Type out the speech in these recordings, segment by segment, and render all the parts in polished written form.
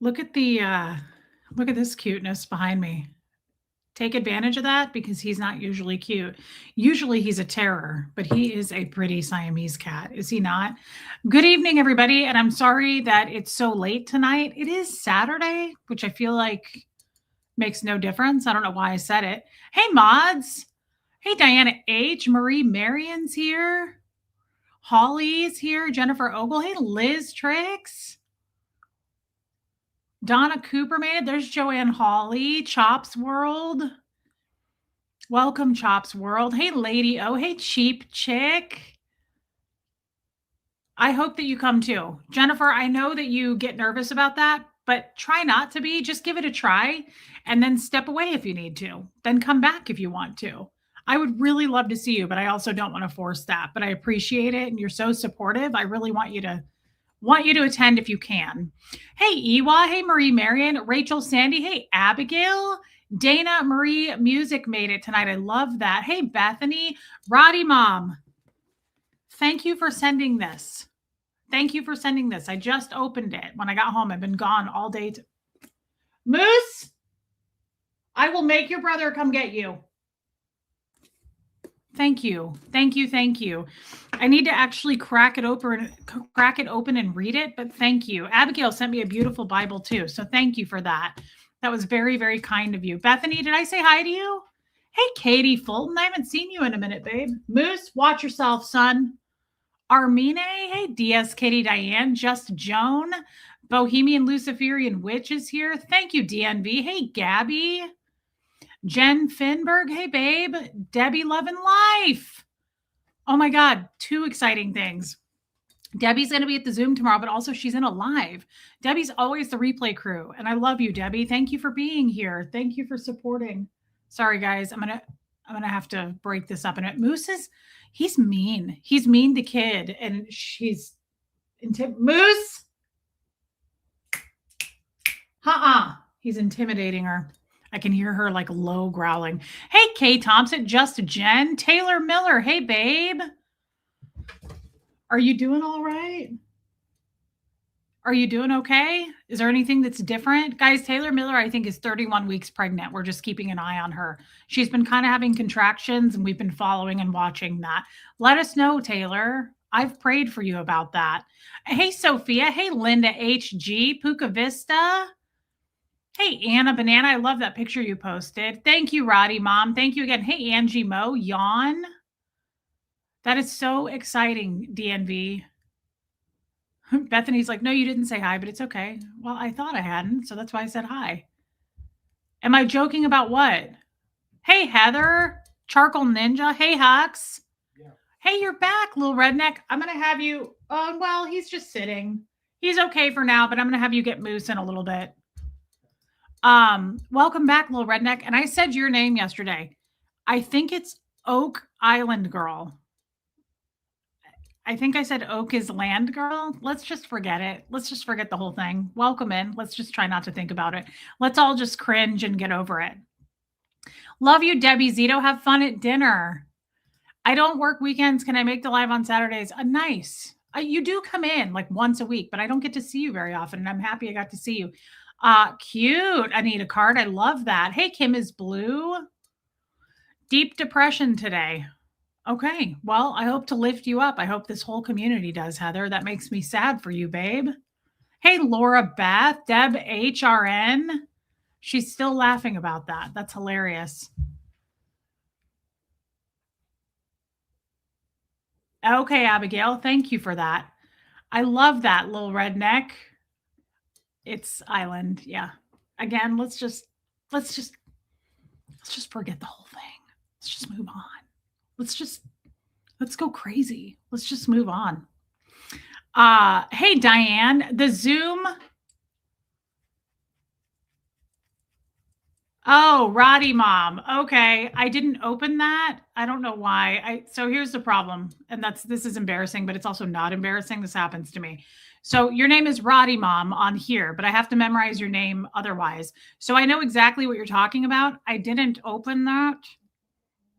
Look at this cuteness behind me. Take advantage of that because he's not usually cute. Usually he's a terror, but he is a pretty Siamese cat, is he not? Good evening, everybody, and I'm sorry that it's so late tonight. It is Saturday, which I feel like makes no difference. I don't know why I said it. Hey, mods. Hey, Diana H. Marie Marion's here. Holly's here. Jennifer Ogle. Hey, Liz Tricks. Donna Cooper made it. There's Joanne Hawley. Chops World. Welcome, Chops World. Hey, Lady O. Hey, Cheap Chick. I hope that you come too. Jennifer, I know that you get nervous about that, but try not to be. Just give it a try and then step away if you need to. Then come back if you want to. I would really love to see you, but I also don't want to force that. But I appreciate it, and you're so supportive. I really want you to attend if you can. Hey, Ewa. Hey, Marie Marion. Rachel Sandy. Hey, Abigail. Dana Marie Music made it tonight. I love that. Hey, Bethany. Roddy Mom. Thank you for sending this. Thank you for sending this. I just opened it when I got home. I've been gone all day. Moose, I will make your brother come get you. Thank you. Thank you. Thank you. I need to actually crack it open and read it, but thank you. Abigail sent me a beautiful Bible too. So thank you for that. That was very, very kind of you. Bethany, did I say hi to you? Hey, Katie Fulton. I haven't seen you in a minute, babe. Moose, watch yourself, son. Armine, hey, DS Kitty Diane, Just Joan, Bohemian Luciferian Witch is here. Thank you, DNV. Hey, Gabby. Jen Finberg, hey, babe. Debbie Lovin' Life. Oh my God, 2 exciting things. Debbie's going to be at the Zoom tomorrow, but also she's in a live. Debbie's always the replay crew, and I love you, Debbie. Thank you for being here. Thank you for supporting. Sorry, guys. I'm gonna have to break this up. And Moose he's mean. He's mean to kid, and she's Moose. He's intimidating her. I can hear her like low growling. Hey, Kay Thompson, Just Jen, Taylor Miller. Hey, babe. Are you doing all right? Are you doing okay? Is there anything that's different? Guys, Taylor Miller, I think, is 31 weeks pregnant. We're just keeping an eye on her. She's been kind of having contractions, and we've been following and watching that. Let us know, Taylor. I've prayed for you about that. Hey, Sophia. Hey, Linda HG, Puka Vista. Hey, Anna Banana. I love that picture you posted. Thank you, Roddy Mom. Thank you again. Hey, Angie Mo. Yawn. That is so exciting, DNV. Bethany's like, no, you didn't say hi, but it's okay. Well, I thought I hadn't, so that's why I said hi. Am I joking about what? Hey, Heather, Charcoal Ninja. Hey, Hux. Yeah. Hey, you're back, little redneck. I'm going to have you, well, he's just sitting. He's okay for now, but I'm going to have you get Moose in a little bit. Welcome back, little redneck. And I said your name yesterday. I think it's Oak Island Girl. I think I said Oak is land girl. Let's just forget it. Let's just forget the whole thing. Welcome in. Let's just try not to think about it. Let's all just cringe and get over it. Love you, Debbie Zito. Have fun at dinner. I don't work weekends. Can I make the live on Saturdays? Nice. You do come in like once a week, but I don't get to see you very often. And I'm happy I got to see you. Cute. I need a card. I love that. Hey, Kim is blue. Deep depression today. Okay, well, I hope to lift you up. I hope this whole community does, Heather. That makes me sad for you, babe. Hey, Laura Beth, Deb HRN. She's still laughing about that. That's hilarious. Okay, Abigail, thank you for that. I love that, little redneck. It's Island, yeah. Again, let's just forget the whole thing. Let's just move on. Let's go crazy. Let's just move on. Hey, Diane, the Zoom. Oh, Roddy Mom. Okay. I didn't open that. I don't know why. So here's the problem. And this is embarrassing, but it's also not embarrassing. This happens to me. So your name is Roddy Mom on here, but I have to memorize your name otherwise. So I know exactly what you're talking about. I didn't open that.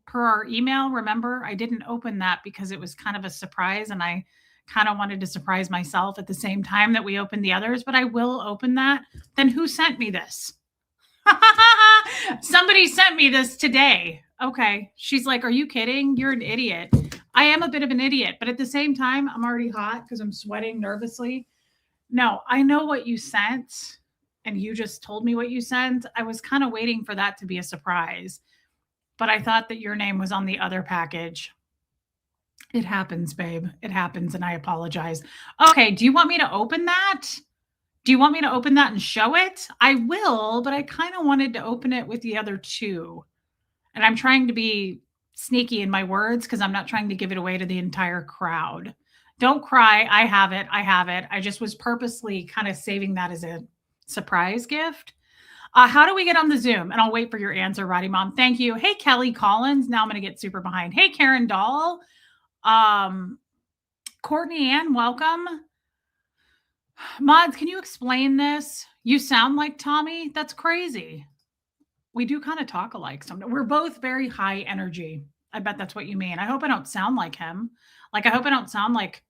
Per our email, remember, I didn't open that because it was kind of a surprise, and I kind of wanted to surprise myself at the same time that we opened the others, but I will open that. Then who sent me this? Somebody sent me this today. Okay. She's like, are you kidding? You're an idiot. I am a bit of an idiot, but at the same time, I'm already hot because I'm sweating nervously. No, I know what you sent, and you just told me what you sent. I was kind of waiting for that to be a surprise, but I thought that your name was on the other package. It happens, babe. It happens, and I apologize. Okay, do you want me to open that? Do you want me to open that and show it? I will, but I kind of wanted to open it with the other two. And I'm trying to be sneaky in my words because I'm not trying to give it away to the entire crowd. Don't cry. I have it. I have it. I just was purposely kind of saving that as a surprise gift. How do we get on the Zoom? And I'll wait for your answer, Roddy Mom. Thank you. Hey, Kelly Collins. Now I'm going to get super behind. Hey, Karen Dahl. Courtney Ann, welcome. Mods, can you explain this? You sound like Tommy. That's crazy. We do kind of talk alike. We're both very high energy. I bet that's what you mean. I hope I don't sound like him. Like, I hope I don't sound like,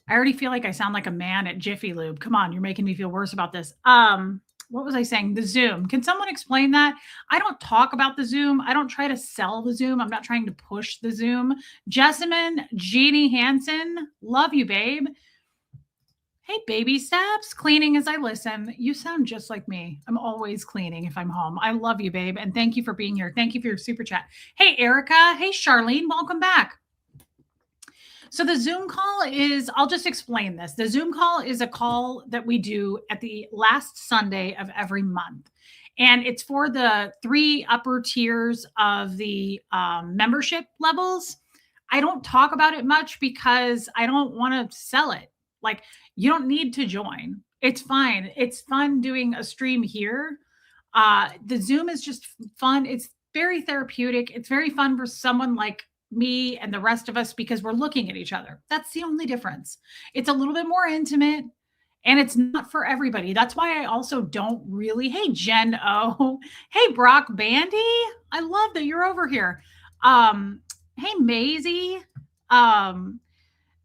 I already feel like I sound like a man at Jiffy Lube. Come on, you're making me feel worse about this. What was I saying? The Zoom. Can someone explain that? I don't talk about the Zoom. I don't try to sell the Zoom. I'm not trying to push the Zoom. Jessamine, Jeannie Hansen, love you, babe. Hey, baby steps, cleaning as I listen. You sound just like me. I'm always cleaning if I'm home. I love you, babe. And thank you for being here. Thank you for your super chat. Hey, Erica. Hey, Charlene. Welcome back. So the Zoom call is, I'll just explain this. The Zoom call is a call that we do at the last Sunday of every month. And it's for the 3 upper tiers of the membership levels. I don't talk about it much because I don't want to sell it. Like, you don't need to join. It's fine. It's fun doing a stream here. The Zoom is just fun. It's very therapeutic. It's very fun for someone like me and the rest of us because we're looking at each other. That's the only difference. It's a little bit more intimate and it's not for everybody. That's why I also don't really, hey, Jen O. Hey, Brock Bandy. I love that you're over here. Hey, Maisie.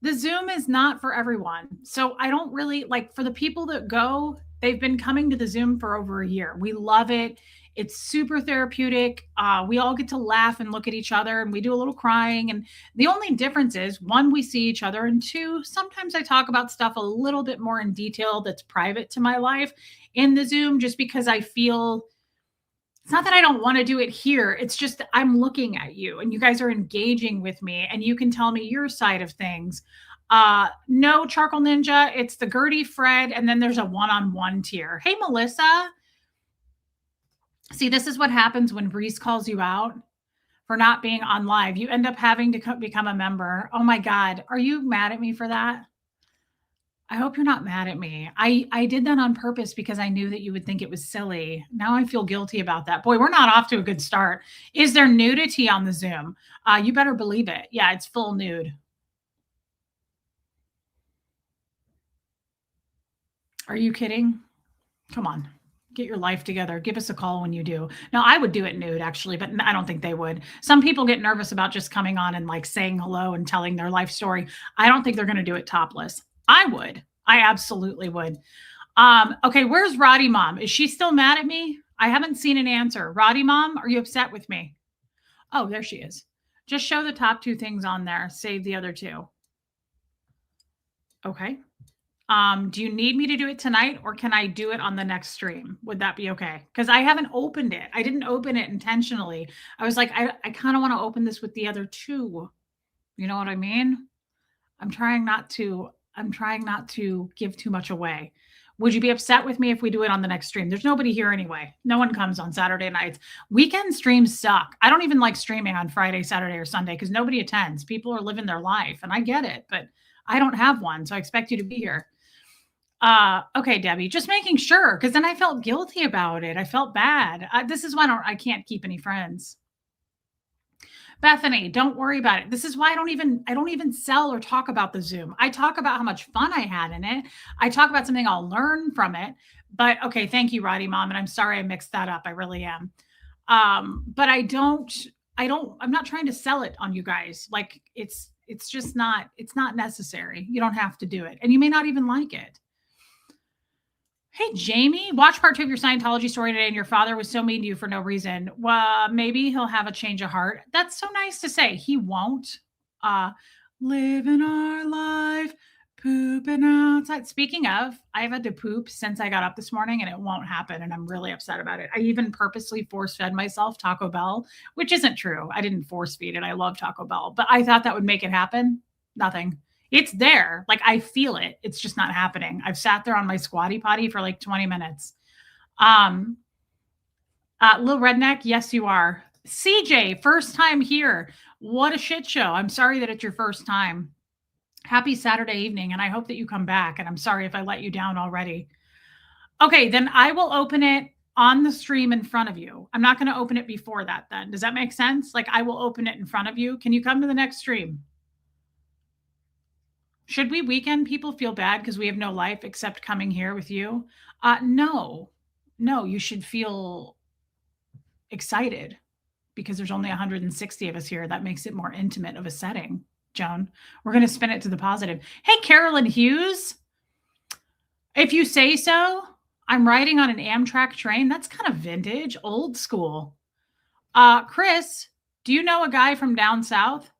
The Zoom is not for everyone. So I don't really like, for the people that go, they've been coming to the Zoom for over a year. We love it. It's super therapeutic. We all get to laugh and look at each other and we do a little crying. And the only difference is 1, we see each other, and 2, sometimes I talk about stuff a little bit more in detail that's private to my life in the Zoom, just because I feel it's not that I don't want to do it here. It's just I'm looking at you and you guys are engaging with me and you can tell me your side of things. No, Charcoal Ninja, it's the Gertie Fred, and then there's a one-on-one tier. Hey, Melissa. See, this is what happens when Reese calls you out for not being on live. You end up having to become a member. Oh my God. Are you mad at me for that? I hope you're not mad at me. I did that on purpose because I knew that you would think it was silly. Now I feel guilty about that. Boy, we're not off to a good start. Is there nudity on the Zoom? You better believe it. Yeah, it's full nude. Are you kidding? Come on. Get your life together. Give us a call when you do. Now, I would do it nude, actually, but I don't think they would. Some people get nervous about just coming on and like saying hello and telling their life story. I don't think they're going to do it topless. I would. I absolutely would. Okay, where's Roddy Mom? Is she still mad at me? I haven't seen an answer. Roddy Mom, are you upset with me? Oh, there she is. Just show the top 2 things on there. Save the other 2. Okay. Do you need me to do it tonight or can I do it on the next stream? Would that be okay? Because I haven't opened it. I didn't open it intentionally. I was like, I kind of want to open this with the other 2. You know what I mean? I'm trying not to give too much away. Would you be upset with me if we do it on the next stream? There's nobody here anyway. No one comes on Saturday nights. Weekend streams suck. I don't even like streaming on Friday, Saturday, or Sunday because nobody attends. People are living their life and I get it, but I don't have one. So I expect you to be here. Okay, Debbie, just making sure, because then I felt guilty about it. I felt bad. This is why I can't keep any friends. Bethany, don't worry about it. This is why I don't even sell or talk about the Zoom. I talk about how much fun I had in it. I talk about something I'll learn from it. But okay, thank you, Roddy Mom. And I'm sorry I mixed that up. I really am. But I'm not trying to sell it on you guys. Like it's It's just not, it's not necessary. You don't have to do it. And you may not even like it. Hey, Jamie, watch part 2 of your Scientology story today, and your father was so mean to you for no reason. Well, maybe he'll have a change of heart. That's so nice to say. He won't. Living our life, pooping outside. Speaking of, I've had to poop since I got up this morning, and it won't happen, and I'm really upset about it. I even purposely force-fed myself Taco Bell, which isn't true. I didn't force feed it. I love Taco Bell, but I thought that would make it happen. Nothing. It's there. Like, I feel it. It's just not happening. I've sat there on my squatty potty for like 20 minutes. Little Redneck, yes, you are. CJ, first time here. What a shit show. I'm sorry that it's your first time. Happy Saturday evening, and I hope that you come back, and I'm sorry if I let you down already. Okay, then I will open it on the stream in front of you. I'm not going to open it before that then. Does that make sense? Like, I will open it in front of you. Can you come to the next stream? Should we weekend people feel bad because we have no life except coming here with you? No, you should feel excited because there's only 160 of us here. That makes it more intimate of a setting, Joan. We're going to spin it to the positive. Hey, Carolyn Hughes. If you say so, I'm riding on an Amtrak train. That's kind of vintage, old school. Chris, do you know a guy from down south?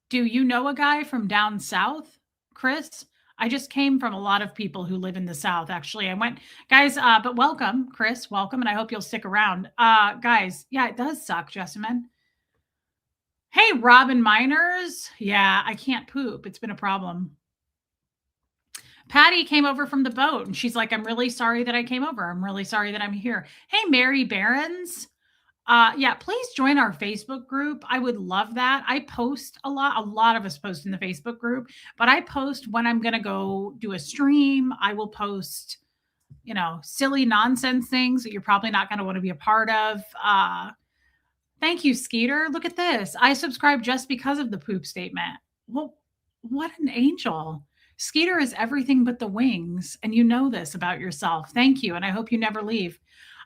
Do you know a guy from down south, Chris? I just came from a lot of people who live in the South, actually. I went, guys, but welcome, Chris, welcome, and I hope you'll stick around. Guys, yeah, it does suck, Jessamine. Hey, Robin Miners. Yeah, I can't poop. It's been a problem. Patty came over from the boat, and she's like, I'm really sorry that I came over. I'm really sorry that I'm here. Hey, Mary Barons. Yeah, please join our Facebook group. I would love that. I post a lot of us post in the Facebook group, but I post when I'm going to go do a stream. I will post, silly nonsense things that you're probably not going to want to be a part of. Thank you, Skeeter. Look at this. I subscribe just because of the poop statement. Well, what an angel. Skeeter is everything but the wings. And you know this about yourself. Thank you. And I hope you never leave.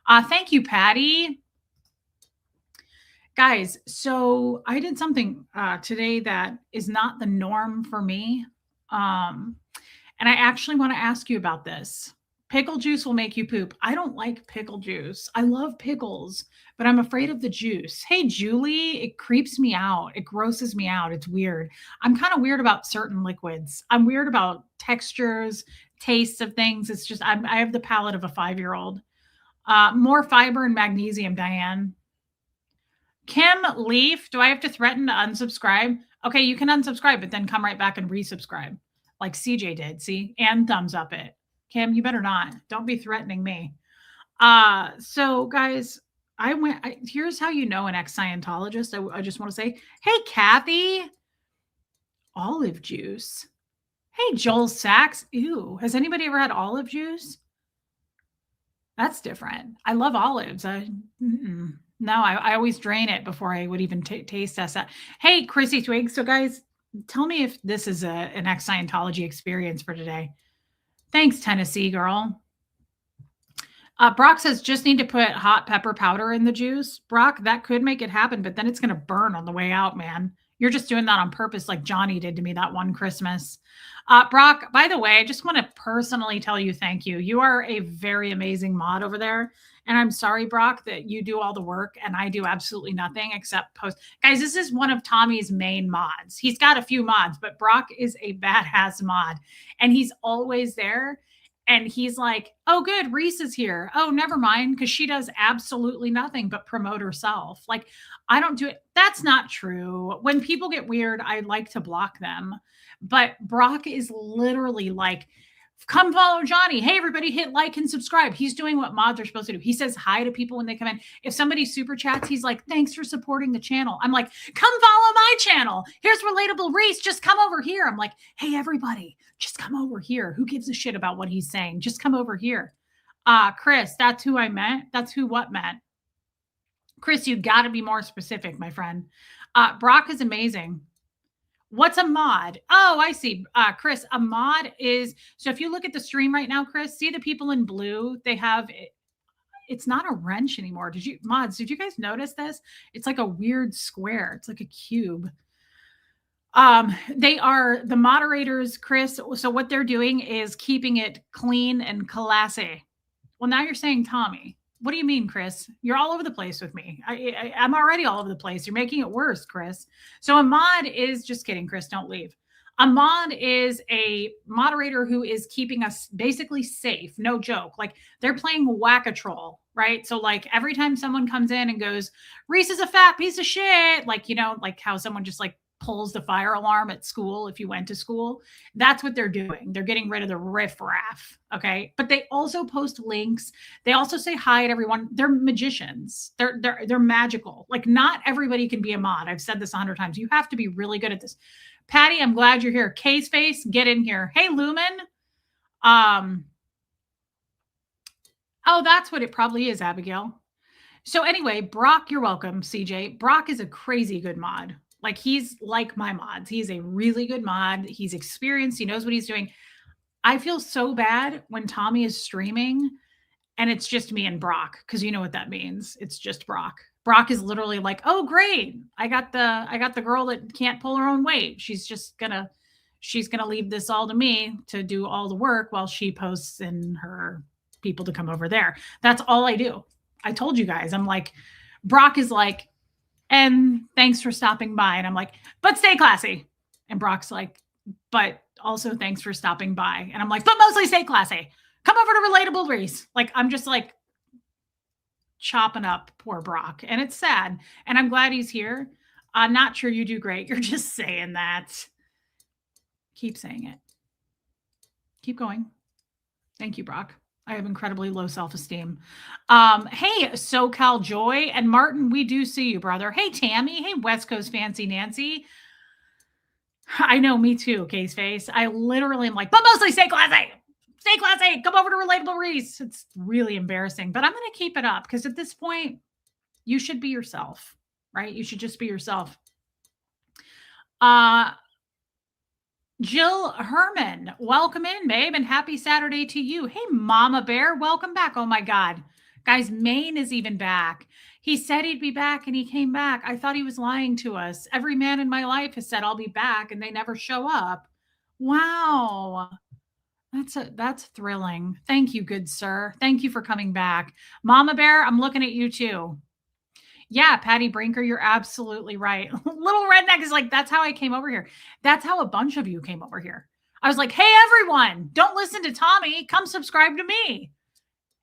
Thank you, Patty. Guys, so I did something today that is not the norm for me. And I actually want to ask you about this. Pickle juice will make you poop. I don't like pickle juice. I love pickles, but I'm afraid of the juice. Hey, Julie, it creeps me out. It grosses me out. It's weird. I'm kind of weird about certain liquids. I'm weird about textures, tastes of things. It's just, I have the palate of a 5-year-old. More fiber and magnesium, Diane. Kim Leaf, do I have to threaten to unsubscribe? Okay, you can unsubscribe, but then come right back and resubscribe like CJ did, see? And thumbs up it. Kim, you better not. Don't be threatening me. So guys, here's how you know an ex-Scientologist. I just want to say, hey, Kathy, olive juice. Hey, Joel Sachs. Ew, has anybody ever had olive juice? That's different. I love olives. No, I always drain it before I would even taste that. Hey, Chrissy Twig. So guys, tell me if this is an ex-Scientology experience for today. Thanks, Tennessee girl. Brock says, just need to put hot pepper powder in the juice. Brock, that could make it happen, but then it's going to burn on the way out, man. You're just doing that on purpose like Johnny did to me that one Christmas. Brock, by the way, I just want to personally tell you thank you. You are a very amazing mod over there. And I'm sorry, Brock, that you do all the work and I do absolutely nothing except post. Guys, this is one of Tommy's main mods. He's got a few mods, but Brock is a badass mod. And he's always there. And he's like, oh, good, Reese is here. Oh, never mind, because she does absolutely nothing but promote herself. Like, I don't do it. That's not true. When people get weird, I like to block them. But Brock is literally like, come follow Johnny. Hey, everybody, hit like and subscribe. He's doing what mods are supposed to do. He says hi to people when they come in. If somebody super chats, he's like, thanks for supporting the channel. I'm like, come follow my channel. Here's Relatable Reese. Just come over here. I'm like, hey, everybody, just come over here. Who gives a shit about what he's saying? Just come over here. Chris, that's who I meant. That's who what meant. Chris, you got to be more specific, my friend. Brock is amazing. What's a mod? Oh, I see. Chris, a mod is, so if you look at the stream right now, Chris, see the people in blue? They have, it's not a wrench anymore. Did you guys notice this? It's like a weird square. It's like a cube. They are the moderators, Chris. So what they're doing is keeping it clean and classy. Well, now you're saying Tommy. What do you mean, Chris? You're all over the place with me. I'm already all over the place. You're making it worse, Chris. So a mod is, just kidding, Chris, don't leave. A mod is a moderator who is keeping us basically safe. No joke. Like they're playing whack-a-troll, right? So like every time someone comes in and goes, Reese is a fat piece of shit, like, you know, like how someone just like pulls the fire alarm at school if you went to school. That's what they're doing. They're getting rid of the riffraff. Okay. But they also post links. They also say hi to everyone. They're magicians. They're magical. Like not everybody can be a mod. I've said this 100 times. You have to be really good at this. Patty, I'm glad you're here. Case Face, get in here. Hey, Lumen. Oh, that's what it probably is, Abigail. So anyway, Brock, you're welcome, CJ. Brock is a crazy good mod. Like he's like my mods. He's a really good mod. He's experienced. He knows what he's doing. I feel so bad when Tommy is streaming and it's just me and Brock, because you know what that means. It's just Brock. Brock is literally like, oh, great. I got the girl that can't pull her own weight. She's gonna leave this all to me to do all the work while she posts in her people to come over there. That's all I do. I told you guys, I'm like, Brock is like, and thanks for stopping by. And I'm like, but stay classy. And Brock's like, but also thanks for stopping by. And I'm like, but mostly stay classy. Come over to Relatable Reese. Like, I'm just like chopping up poor Brock. And it's sad. And I'm glad he's here. I'm not sure you do great. You're just saying that. Keep saying it. Keep going. Thank you, Brock. I have incredibly low self-esteem. Hey, SoCal Joy and Martin, we do see you, brother. Hey, Tammy. Hey, West Coast Fancy Nancy. I know, me too, Case Face. I literally am like, but mostly stay classy. Stay classy. Come over to Relatable Reese. It's really embarrassing, but I'm going to keep it up because at this point, you should be yourself, right? You should just be yourself. Jill Herman, welcome in, babe, and happy Saturday to you. Hey, Mama Bear, welcome back. Oh my God. Guys, Maine is even back. He said he'd be back and he came back. I thought he was lying to us. Every man in my life has said I'll be back and they never show up. Wow. That's thrilling. Thank you, good sir. Thank you for coming back. Mama Bear, I'm looking at you too. Yeah, Patty Brinker, you're absolutely right. Little Redneck is like, that's how I came over here. That's how a bunch of you came over here. I was like, hey, everyone, don't listen to Tommy. Come subscribe to me.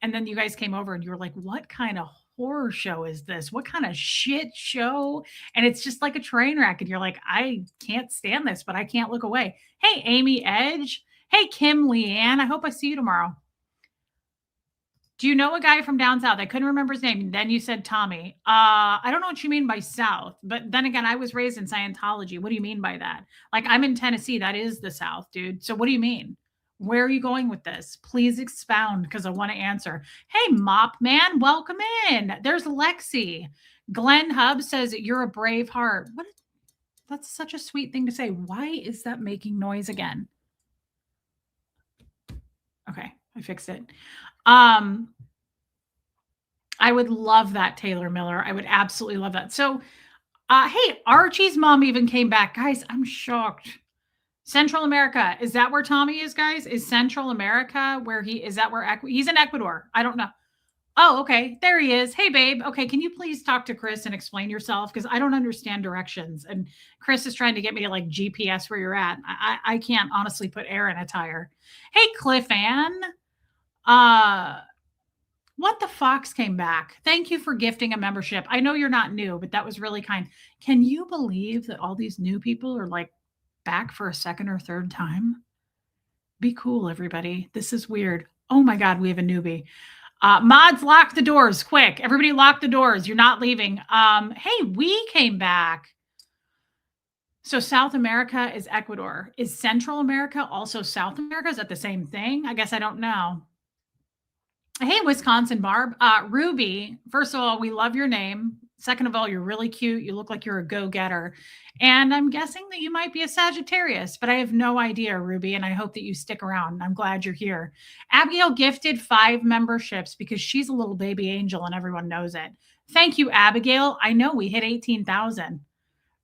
And then you guys came over and you were like, what kind of horror show is this? What kind of shit show? And it's just like a train wreck. And you're like, I can't stand this, but I can't look away. Hey, Amy Edge. Hey, Kim Leanne. I hope I see you tomorrow. Do you know a guy from down south? I couldn't remember his name. Then you said Tommy. I don't know what you mean by south, but then again, I was raised in Scientology. What do you mean by that? Like I'm in Tennessee. That is the South, dude. So what do you mean? Where are you going with this? Please expound because I want to answer. Hey, Mop Man, welcome in. There's Lexi. Glenn Hub says you're a brave heart. What? That's such a sweet thing to say. Why is that making noise again? Okay, I fixed it. I would love that, Taylor Miller. I would absolutely love that. So, hey, Archie's mom even came back. Guys, I'm shocked. Central America. Is that where Tommy is, guys? Is Central America where is that where he's in Ecuador? I don't know. Oh, okay. There he is. Hey, babe. Okay. Can you please talk to Chris and explain yourself? Because I don't understand directions. And Chris is trying to get me to like GPS where you're at. I can't honestly put air in a tire. Hey, Cliff Ann. What the Fox came back. Thank you for gifting a membership. I know you're not new, but that was really kind. Can you believe that all these new people are like back for a second or third time? Be cool, everybody. This is weird. Oh my God, we have a newbie. Mods, lock the doors, quick. Everybody lock the doors. You're not leaving. Hey, we came back. So South America is Ecuador. Is Central America also South America? Is that the same thing? I guess I don't know. Hey, Wisconsin Barb. Ruby, first of all, we love your name. Second of all, you're really cute. You look like you're a go-getter. And I'm guessing that you might be a Sagittarius, but I have no idea, Ruby, and I hope that you stick around. I'm glad you're here. Abigail gifted 5 memberships because she's a little baby angel and everyone knows it. Thank you, Abigail. I know we hit 18,000.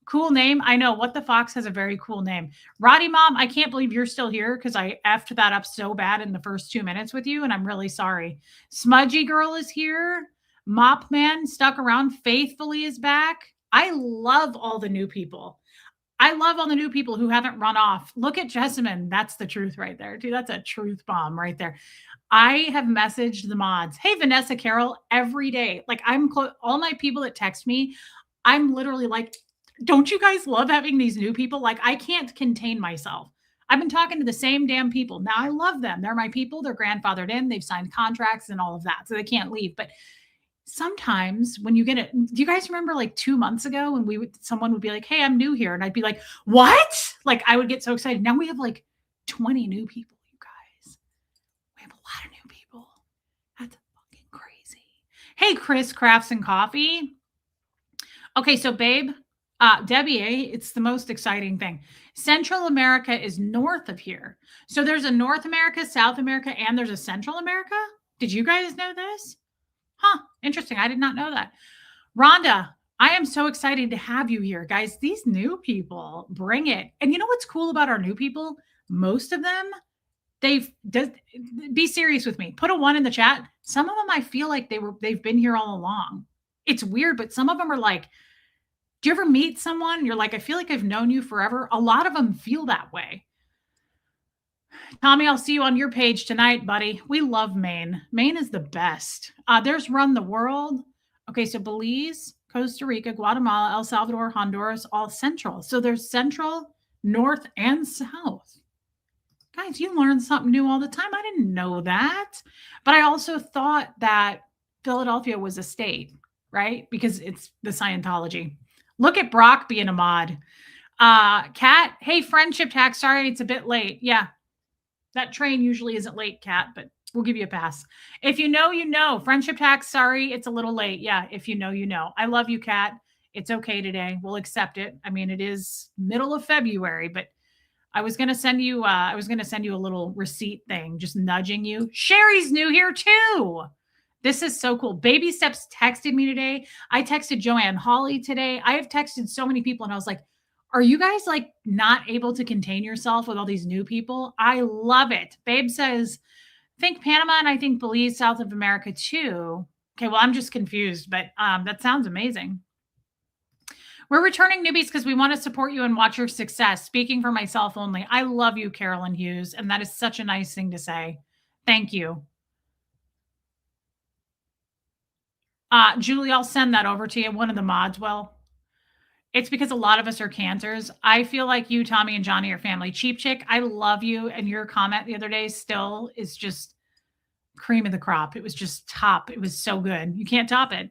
Cool name. I know. What the Fox has a very cool name. Roddy Mom, I can't believe you're still here because I effed that up so bad in the first 2 minutes with you, and I'm really sorry. Smudgy Girl is here. Mop Man stuck around faithfully is back. I love all the new people. I love all the new people who haven't run off. Look at Jessamine. That's the truth right there. Dude, that's a truth bomb right there. I have messaged the mods. Hey, Vanessa Carroll, every day. Like all my people that text me, I'm literally like, don't you guys love having these new people? Like I can't contain myself. I've been talking to the same damn people. Now I love them. They're my people. They're grandfathered in. They've signed contracts and all of that. So they can't leave. But sometimes when you get it, do you guys remember like 2 months ago when someone would be like, hey, I'm new here. And I'd be like, what? Like I would get so excited. Now we have like 20 new people, you guys. We have a lot of new people. That's fucking crazy. Hey, Chris Crafts and Coffee. Okay, so babe, Debbie, it's the most exciting thing. Central America is north of here. So there's a North America, South America, and there's a Central America. Did you guys know this? Huh, interesting. I did not know that. Rhonda, I am so excited to have you here. Guys, these new people, bring it. And you know what's cool about our new people? Most of them, be serious with me. Put a 1 in the chat. Some of them I feel like they've been here all along. It's weird, but some of them are like, do you ever meet someone and you're like, I feel like I've known you forever? A lot of them feel that way. Tommy, I'll see you on your page tonight, buddy. We love Maine. Maine is the best. There's Run the World. Okay, so Belize, Costa Rica, Guatemala, El Salvador, Honduras, all central. So there's central, north, and south. Guys, you learn something new all the time. I didn't know that. But I also thought that Philadelphia was a state, right? Because it's the Scientology. Look at Brock being a mod. Kat, hey, friendship tax. Sorry, it's a bit late. Yeah. That train usually isn't late, Kat, but we'll give you a pass. If you know, you know. Friendship tax, sorry, it's a little late. Yeah, if you know, you know. I love you, Kat. It's okay today. We'll accept it. I mean, it is middle of February, but I was gonna send you a little receipt thing, just nudging you. Sherry's new here too. This is so cool. Baby Steps texted me today. I texted Joanne Hawley today. I have texted so many people, and I was like, are you guys like not able to contain yourself with all these new people? I love it. Babe says, think Panama and I think Belize, South of America too. Okay, well, I'm just confused, but that sounds amazing. We're returning newbies because we want to support you and watch your success. Speaking for myself only. I love you, Carolyn Hughes, and that is such a nice thing to say. Thank you. Julie, I'll send that over to you. One of the mods will. It's because a lot of us are cancers. I feel like you, Tommy, and Johnny are family. Cheap Chick, I love you. And your comment the other day still is just cream of the crop. It was just top. It was so good. You can't top it.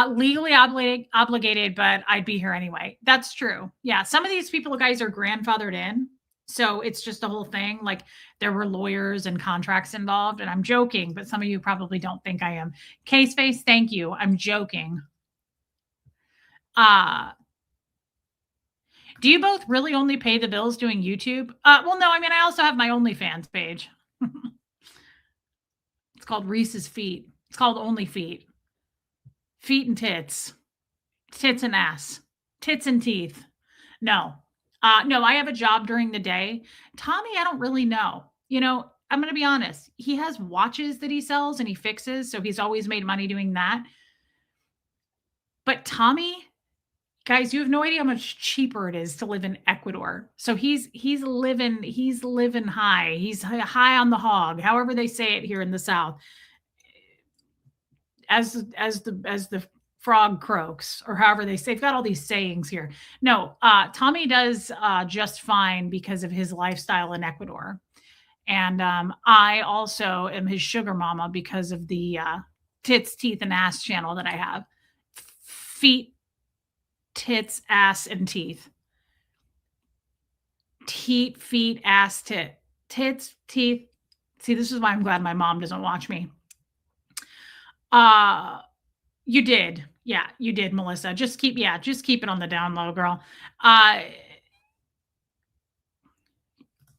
Legally obligated, but I'd be here anyway. That's true. Yeah. Some of these people, guys, are grandfathered in. So it's just a whole thing. Like there were lawyers and contracts involved. And I'm joking, but some of you probably don't think I am. Case Face, thank you. I'm joking. Do you both really only pay the bills doing YouTube? Well, no, I mean, I also have my OnlyFans page. It's called Reese's Feet. It's called Only Feet. Feet and tits. Tits and ass. Tits and teeth. No. No, I have a job during the day. Tommy, I don't really know. You know, I'm going to be honest. He has watches that he sells and he fixes. So he's always made money doing that. But Tommy, guys, you have no idea how much cheaper it is to live in Ecuador. So he's living high. He's high on the hog, however they say it here in the South. As the frog croaks, or however they say. They've got all these sayings here. No, Tommy does just fine because of his lifestyle in Ecuador. And I also am his sugar mama because of the tits, teeth, and ass channel that I have. Feet, tits, ass, and teeth. Teat, feet, ass, tit. Tits, teeth. See, this is why I'm glad my mom doesn't watch me. You did. Yeah, you did, Melissa. Just keep it on the down low, girl.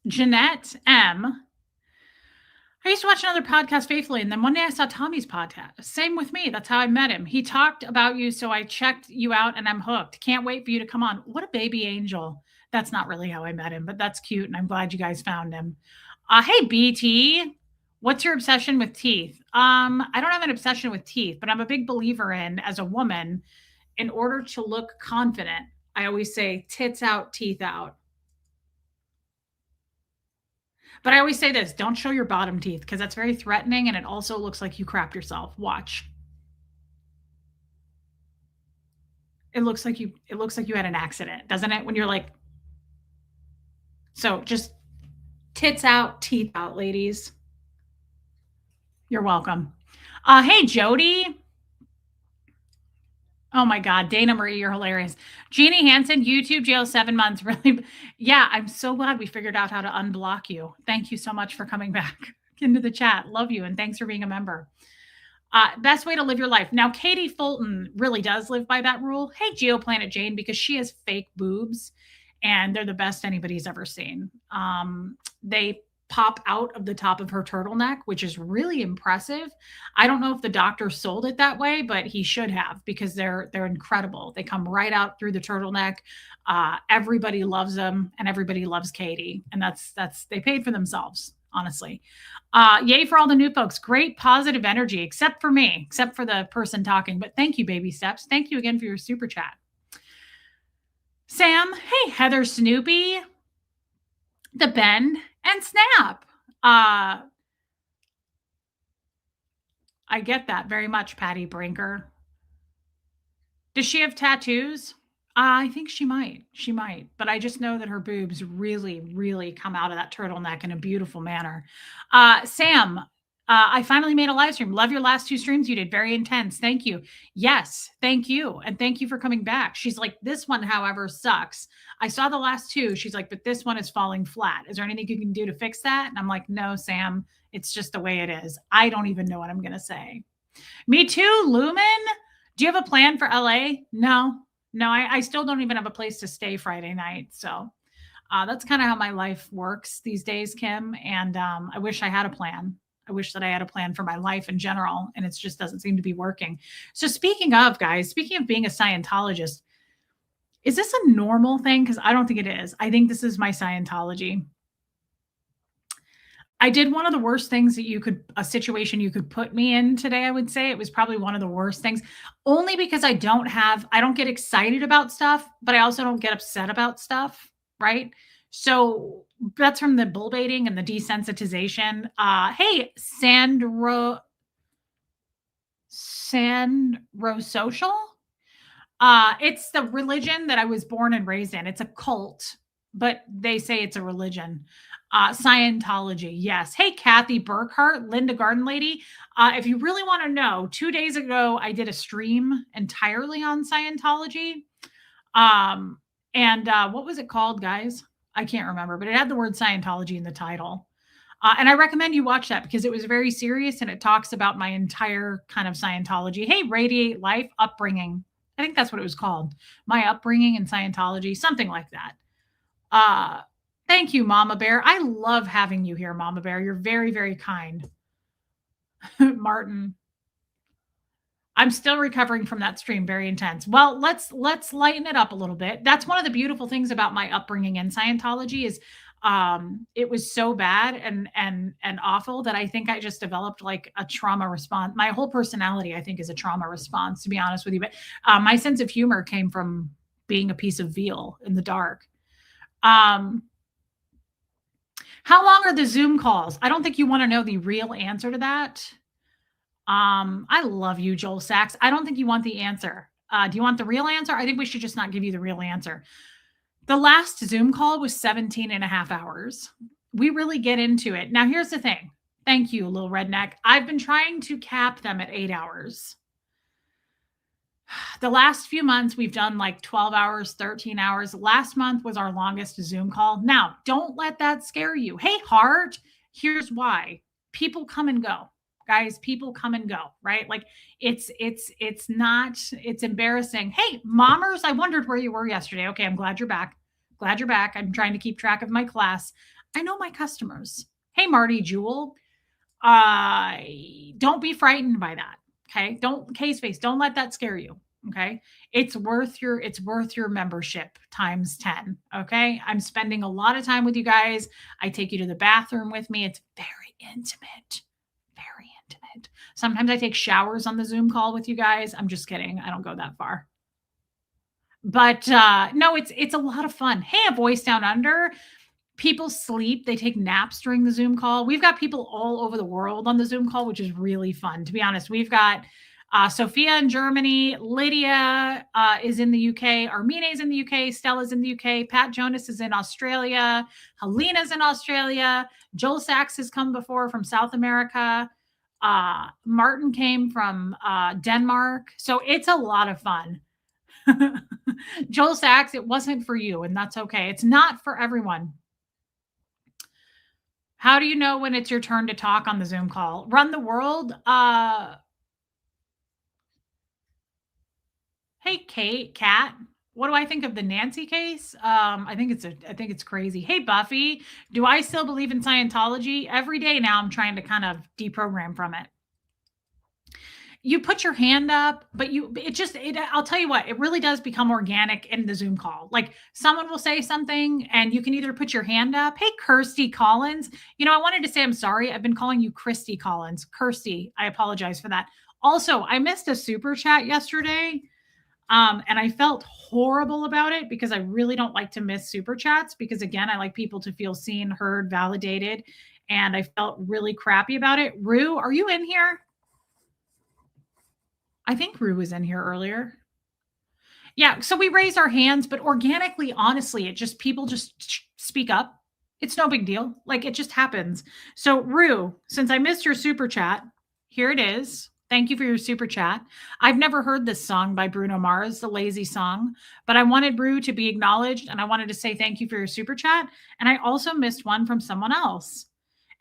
Jeanette M. I used to watch another podcast faithfully, and then one day I saw Tommy's podcast. Same with me. That's how I met him. He talked about you, so I checked you out, and I'm hooked. Can't wait for you to come on. What a baby angel. That's not really how I met him, but that's cute, and I'm glad you guys found him. Hey, BT. What's your obsession with teeth? I don't have an obsession with teeth, but I'm a big believer in, as a woman, in order to look confident, I always say tits out, teeth out. But I always say this, don't show your bottom teeth because that's very threatening and it also looks like you crapped yourself. Watch. It looks like you had an accident, doesn't it? When you're like, so just tits out, teeth out, ladies. You're welcome. Hey, Jody. Oh my God, Dana Marie, you're hilarious. Jeannie Hansen, YouTube jail 7 months. Really? Yeah, I'm so glad we figured out how to unblock you. Thank you so much for coming back into the chat. Love you, and thanks for being a member. Best way to live your life. Now, Katie Fulton really does live by that rule. Hey, Geoplanet Jane, because she has fake boobs, and they're the best anybody's ever seen. They pop out of the top of her turtleneck, which is really impressive. I don't know if the doctor sold it that way, but he should have because they're incredible. They come right out through the turtleneck. Everybody loves them, and everybody loves Katie, and that's they paid for themselves, honestly. Yay for all the new folks. Great positive energy, except for me, except for the person talking. But thank you, baby steps. Thank you again for your super chat. Sam, hey, Heather Snoopy, the Bend, and Snap. I get that very much, Patty Brinker. Does she have tattoos? I think she might. She might. But I just know that her boobs really, really come out of that turtleneck in a beautiful manner. Sam, I finally made a live stream. Love your last 2 streams you did. Very intense. Thank you. Yes, thank you. And thank you for coming back. She's like, this one, however, sucks. I saw the last 2. She's like, but this one is falling flat. Is there anything you can do to fix that? And I'm like, no, Sam, it's just the way it is. I don't even know what I'm going to say. Me too, Lumen. Do you have a plan for LA? No, I still don't even have a place to stay Friday night. So that's kind of how my life works these days, Kim. And I wish I had a plan. I wish that I had a plan for my life in general, and it just doesn't seem to be working. So speaking of, guys, speaking of being a Scientologist, is this a normal thing? Because I don't think it is. I think this is my Scientology. I did one of the worst things that a situation you could put me in today, I would say. It was probably one of the worst things, only because I don't get excited about stuff, but I also don't get upset about stuff, right? So that's from the bull baiting and the desensitization. Hey, Sandro Social. It's the religion that I was born and raised in. It's a cult, but they say it's a religion. Scientology, yes. Hey, Kathy Burkhart, Linda Garden Lady. If you really want to know, 2 days ago, I did a stream entirely on Scientology. What was it called, guys? I can't remember, but it had the word Scientology in the title. And I recommend you watch that because it was very serious and it talks about my entire kind of Scientology. Hey, Radiate Life Upbringing. I think that's what it was called. My upbringing in Scientology, something like that. Thank you, Mama Bear. I love having you here, Mama Bear. You're very, very kind. Martin. I'm still recovering from that stream. Very intense. Well, let's lighten it up a little bit. That's one of the beautiful things about my upbringing in Scientology is it was so bad and awful that I think I just developed like a trauma response. My whole personality, I think, is a trauma response, to be honest with you. But my sense of humor came from being a piece of veal in the dark. How long are the Zoom calls? I don't think you want to know the real answer to that. I love you, Joel Sachs. I don't think you want the answer. Do you want the real answer? I think we should just not give you the real answer. The last Zoom call was 17 and a half hours. We really get into it. Now, here's the thing. Thank you, little redneck. I've been trying to cap them at 8 hours. The last few months, we've done like 12 hours, 13 hours. Last month was our longest Zoom call. Now, don't let that scare you. Hey, Heart, here's why. People come and go. Guys, people come and go, right? Like it's embarrassing. Hey, mommers, I wondered where you were yesterday. Okay, I'm glad you're back. Glad you're back. I'm trying to keep track of my class. I know my customers. Hey, Marty Jewel. Don't be frightened by that. Okay. Don't case face. Don't let that scare you. Okay. It's worth your membership times 10. Okay. I'm spending a lot of time with you guys. I take you to the bathroom with me. It's very intimate. Very intimate. Sometimes I take showers on the Zoom call with you guys. I'm just kidding. I don't go that far. But no, it's a lot of fun. Hey, a voice down under. People sleep, they take naps during the Zoom call. We've got people all over the world on the Zoom call, which is really fun. To be honest, we've got Sophia in Germany, Lydia is in the UK, Armine's in the UK, Stella's in the UK, Pat Jonas is in Australia, Helena's in Australia, Joel Sachs has come before from South America. Martin came from Denmark. So it's a lot of fun. Joel Sachs, it wasn't for you, and that's okay. It's not for everyone. How do you know when it's your turn to talk on the Zoom call? Run the world. Hey, Kat. What do I think of the Nancy case? I think it's crazy. Hey, Buffy. Do I still believe in Scientology? Every day now, I'm trying to kind of deprogram from it. You put your hand up, but I'll tell you what, it really does become organic in the Zoom call. Like someone will say something and you can either put your hand up. Hey, Kirsty Collins. I wanted to say, I'm sorry. I've been calling you Christy Collins. Kirsty, I apologize for that. Also, I missed a super chat yesterday. And I felt horrible about it because I really don't like to miss super chats because again, I like people to feel seen, heard, validated. And I felt really crappy about it. Rue, are you in here? I think Rue was in here earlier. Yeah, so we raise our hands, but organically, honestly, people just speak up. It's no big deal. Like it just happens. So Rue, since I missed your super chat, here it is. Thank you for your super chat. I've never heard this song by Bruno Mars, the Lazy Song, but I wanted Rue to be acknowledged and I wanted to say thank you for your super chat. And I also missed one from someone else.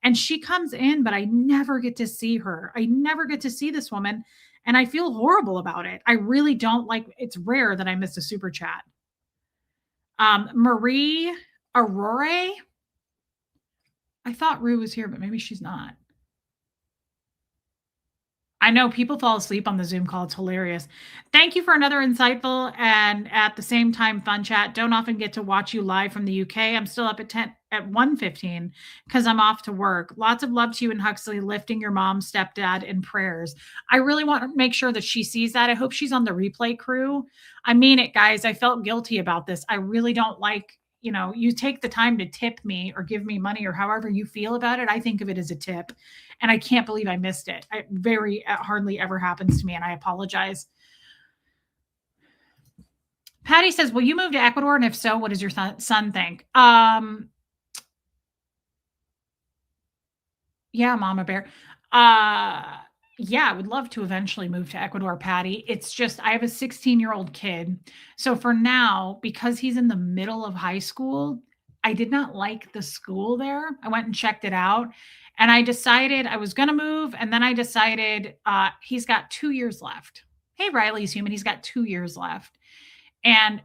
And she comes in, but I never get to see her. I never get to see this woman. And I feel horrible about it. I really don't like it's rare that I miss a super chat. Marie Aurore. I thought Rue was here, but maybe she's not. I know people fall asleep on the Zoom call. It's hilarious. Thank you for another insightful and at the same time fun chat. Don't often get to watch you live from the UK. I'm still up at 1:15 because I'm off to work. Lots of love to you and Huxley, lifting your mom, stepdad in prayers. I really want to make sure that she sees that. I hope she's on the replay crew. I mean it, guys. I felt guilty about this. I really don't like, you take the time to tip me or give me money or however you feel about it. I think of it as a tip. And I can't believe I missed it. It hardly ever happens to me, and I apologize. Patty says, will you move to Ecuador? And if so, what does your son think? Yeah, Mama Bear. Yeah, I would love to eventually move to Ecuador, Patty. It's just, I have a 16-year-old kid. So for now, because he's in the middle of high school, I did not like the school there. I went and checked it out. And I decided I was going to move. And then I decided he's got 2 years left. Hey, Riley's human. He's got 2 years left. And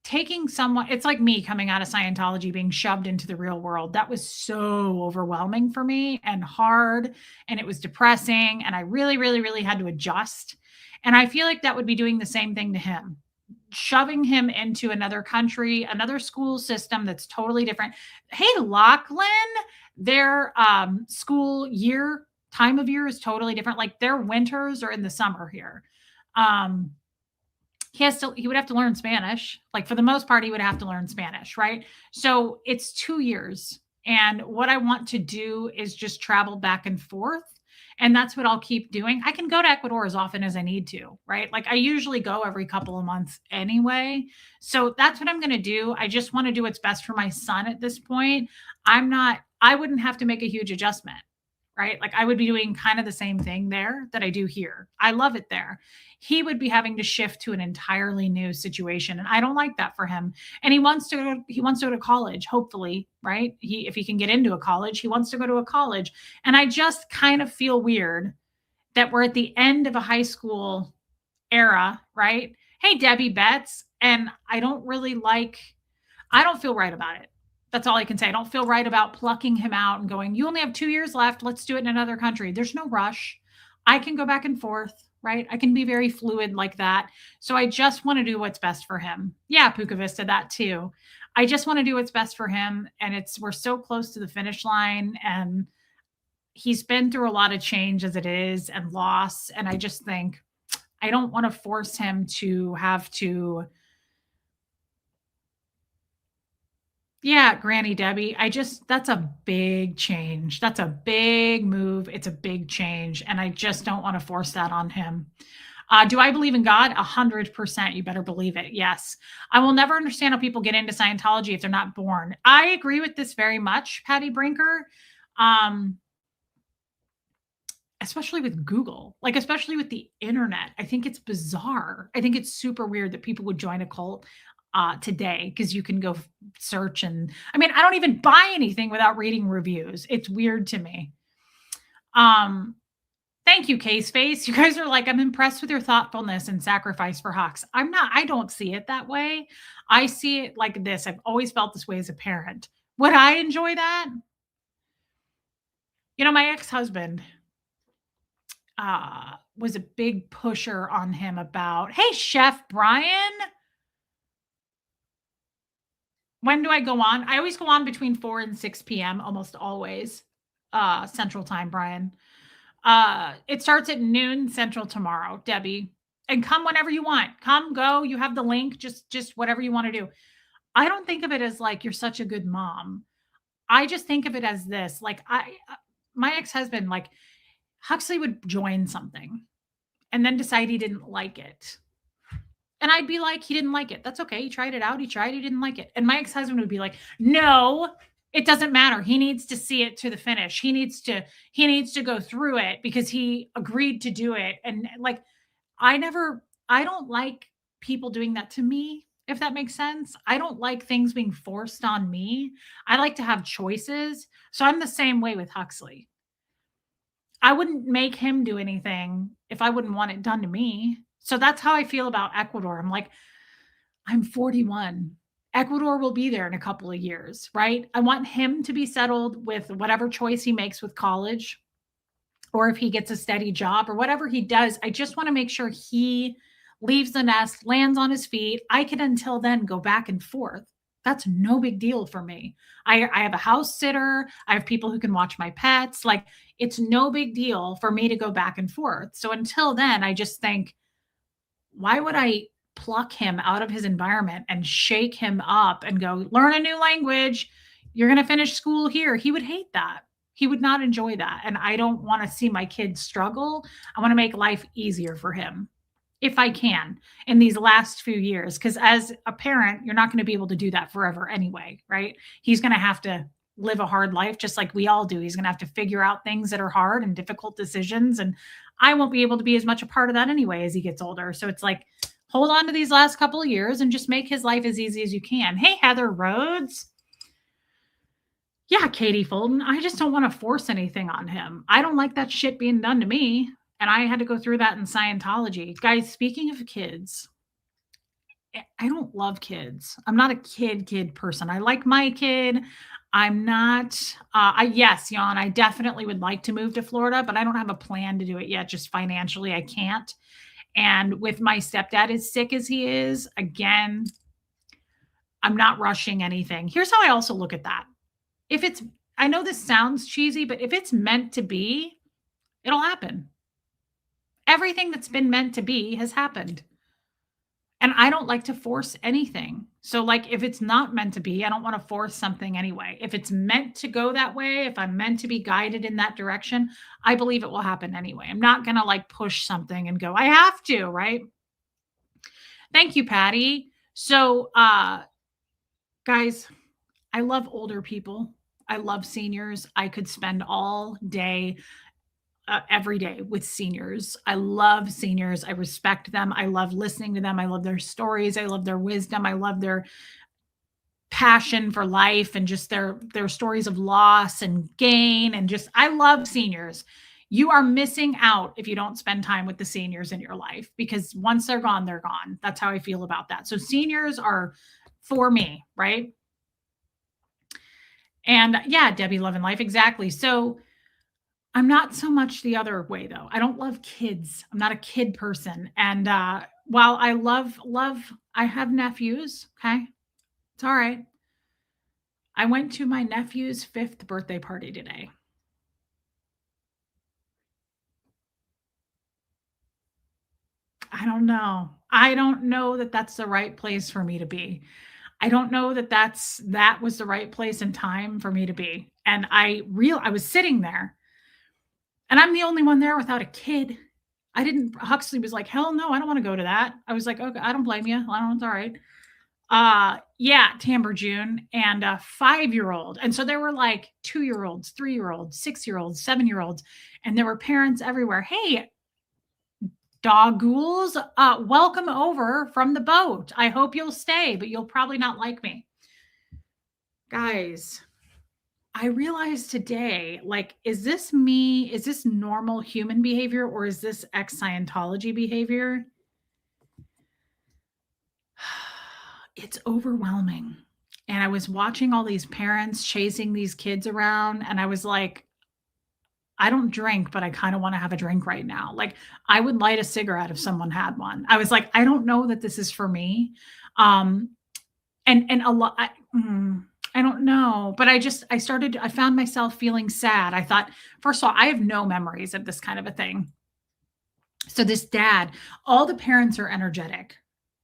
taking someone, it's like me coming out of Scientology, being shoved into the real world. That was so overwhelming for me and hard. And it was depressing. And I really, really, really had to adjust. And I feel like that would be doing the same thing to him. Shoving him into another country, another school system that's totally different. Hey, Lachlan, their school year, time of year is totally different. Like their winters are in the summer here. He would have to learn Spanish. Like for the most part, he would have to learn Spanish, right? So it's 2 years. And what I want to do is just travel back and forth. And that's what I'll keep doing. I can go to Ecuador as often as I need to, right? Like I usually go every couple of months anyway. So that's what I'm going to do. I just want to do what's best for my son at this point. I wouldn't have to make a huge adjustment, right? Like I would be doing kind of the same thing there that I do here. I love it there. He would be having to shift to an entirely new situation. And I don't like that for him. And he wants to go to college, hopefully, right? If he can get into a college, he wants to go to a college. And I just kind of feel weird that we're at the end of a high school era, right? Hey, Debbie Betts. And I don't feel right about it. That's all I can say. I don't feel right about plucking him out and going, you only have 2 years left. Let's do it in another country. There's no rush. I can go back and forth, right? I can be very fluid like that. So I just want to do what's best for him. Yeah, Puka Vista, that too. I just want to do what's best for him. And we're so close to the finish line. And he's been through a lot of change as it is and loss. And I just think I don't want to force him to have to. Yeah, Granny Debbie. That's a big change. That's a big move. It's a big change. And I just don't want to force that on him. Do I believe in God? 100%. You better believe it. Yes. I will never understand how people get into Scientology if they're not born. I agree with this very much, Patty Brinker. Especially with Google, like especially with the internet. I think it's bizarre. I think it's super weird that people would join a cult today because you can go search and I mean, I don't even buy anything without reading reviews. It's weird to me. Thank you, Case Face. You guys are like, I'm impressed with your thoughtfulness and sacrifice for Hux. I'm not, I don't see it that way. I see it like this. I've always felt this way as a parent. Would I enjoy that? You know, my ex-husband was a big pusher on him about, hey, Chef Brian, when do I go on? I always go on between 4 and 6 p.m. almost always, Central Time, Brian. It starts at noon Central tomorrow, Debbie. And come whenever you want. Come, go. You have the link. Just whatever you want to do. I don't think of it as like you're such a good mom. I just think of it as this. Like my ex-husband, like Huxley would join something and then decide he didn't like it. And I'd be like, he didn't like it. That's okay. He tried it out. He didn't like it. And my ex-husband would be like, no, it doesn't matter. He needs to see it to the finish. He needs to go through it because he agreed to do it. And like, I don't like people doing that to me, if that makes sense. I don't like things being forced on me. I like to have choices. So I'm the same way with Huxley. I wouldn't make him do anything if I wouldn't want it done to me. So that's how I feel about Ecuador. I'm like, I'm 41. Ecuador will be there in a couple of years, right? I want him to be settled with whatever choice he makes with college, or if he gets a steady job or whatever he does. I just want to make sure he leaves the nest, lands on his feet. I can until then go back and forth. That's no big deal for me. I have a house sitter. I have people who can watch my pets. Like, it's no big deal for me to go back and forth. So until then, I just think, why would I pluck him out of his environment and shake him up and go, learn a new language? You're going to finish school here. He would hate that. He would not enjoy that. And I don't want to see my kids struggle. I want to make life easier for him if I can in these last few years. Because as a parent, you're not going to be able to do that forever anyway, right? He's going to have to live a hard life just like we all do. He's going to have to figure out things that are hard and difficult decisions. And I won't be able to be as much a part of that anyway as he gets older. So it's like, hold on to these last couple of years and just make his life as easy as you can. Hey, Heather Rhodes. Yeah, Katie Fulton. I just don't want to force anything on him. I don't like that shit being done to me. And I had to go through that in Scientology. Guys, speaking of kids, I don't love kids. I'm not a kid person. I like my kid. I'm not, yes, Jan, I definitely would like to move to Florida, but I don't have a plan to do it yet. Just financially, I can't. And with my stepdad as sick as he is, again, I'm not rushing anything. Here's how I also look at that. I know this sounds cheesy, but if it's meant to be, it'll happen. Everything that's been meant to be has happened. And I don't like to force anything. So like, if it's not meant to be, I don't want to force something anyway. If it's meant to go that way, if I'm meant to be guided in that direction, I believe it will happen anyway. I'm not going to like push something and go, I have to, right? Thank you, Patty. So, guys, I love older people. I love seniors. I could spend all day every day with seniors. I love seniors. I respect them. I love listening to them. I love their stories. I love their wisdom. I love their passion for life and just their stories of loss and gain. And just, I love seniors. You are missing out if you don't spend time with the seniors in your life, because once they're gone, they're gone. That's how I feel about that. So seniors are for me, right? And yeah, Debbie loving life. Exactly. So I'm not so much the other way though. I don't love kids. I'm not a kid person. And while I love, I have nephews. Okay. It's all right. I went to my nephew's 5th birthday party today. I don't know. I don't know that that's the right place for me to be. I don't know that that was the right place and time for me to be. And I was sitting there and I'm the only one there without a kid. Huxley was like, hell no, I don't want to go to that. I was like, okay, I don't blame you. I don't, it's all right. Yeah, Tamber June and a 5-year-old. And so there were like 2-year-olds, 3-year-olds, 6-year-olds, 7-year-olds, and there were parents everywhere. Hey, dog ghouls, welcome over from the boat. I hope you'll stay, but you'll probably not like me. Guys, I realized today, like, is this me? Is this normal human behavior or is this ex-Scientology behavior? It's overwhelming. And I was watching all these parents chasing these kids around, and I was like, I don't drink, but I kind of want to have a drink right now. Like, I would light a cigarette if someone had one. I was like, I don't know that this is for me. Um, and a lot, I don't know, but I found myself feeling sad. I thought, first of all, I have no memories of this kind of a thing. So this dad, all the parents are energetic.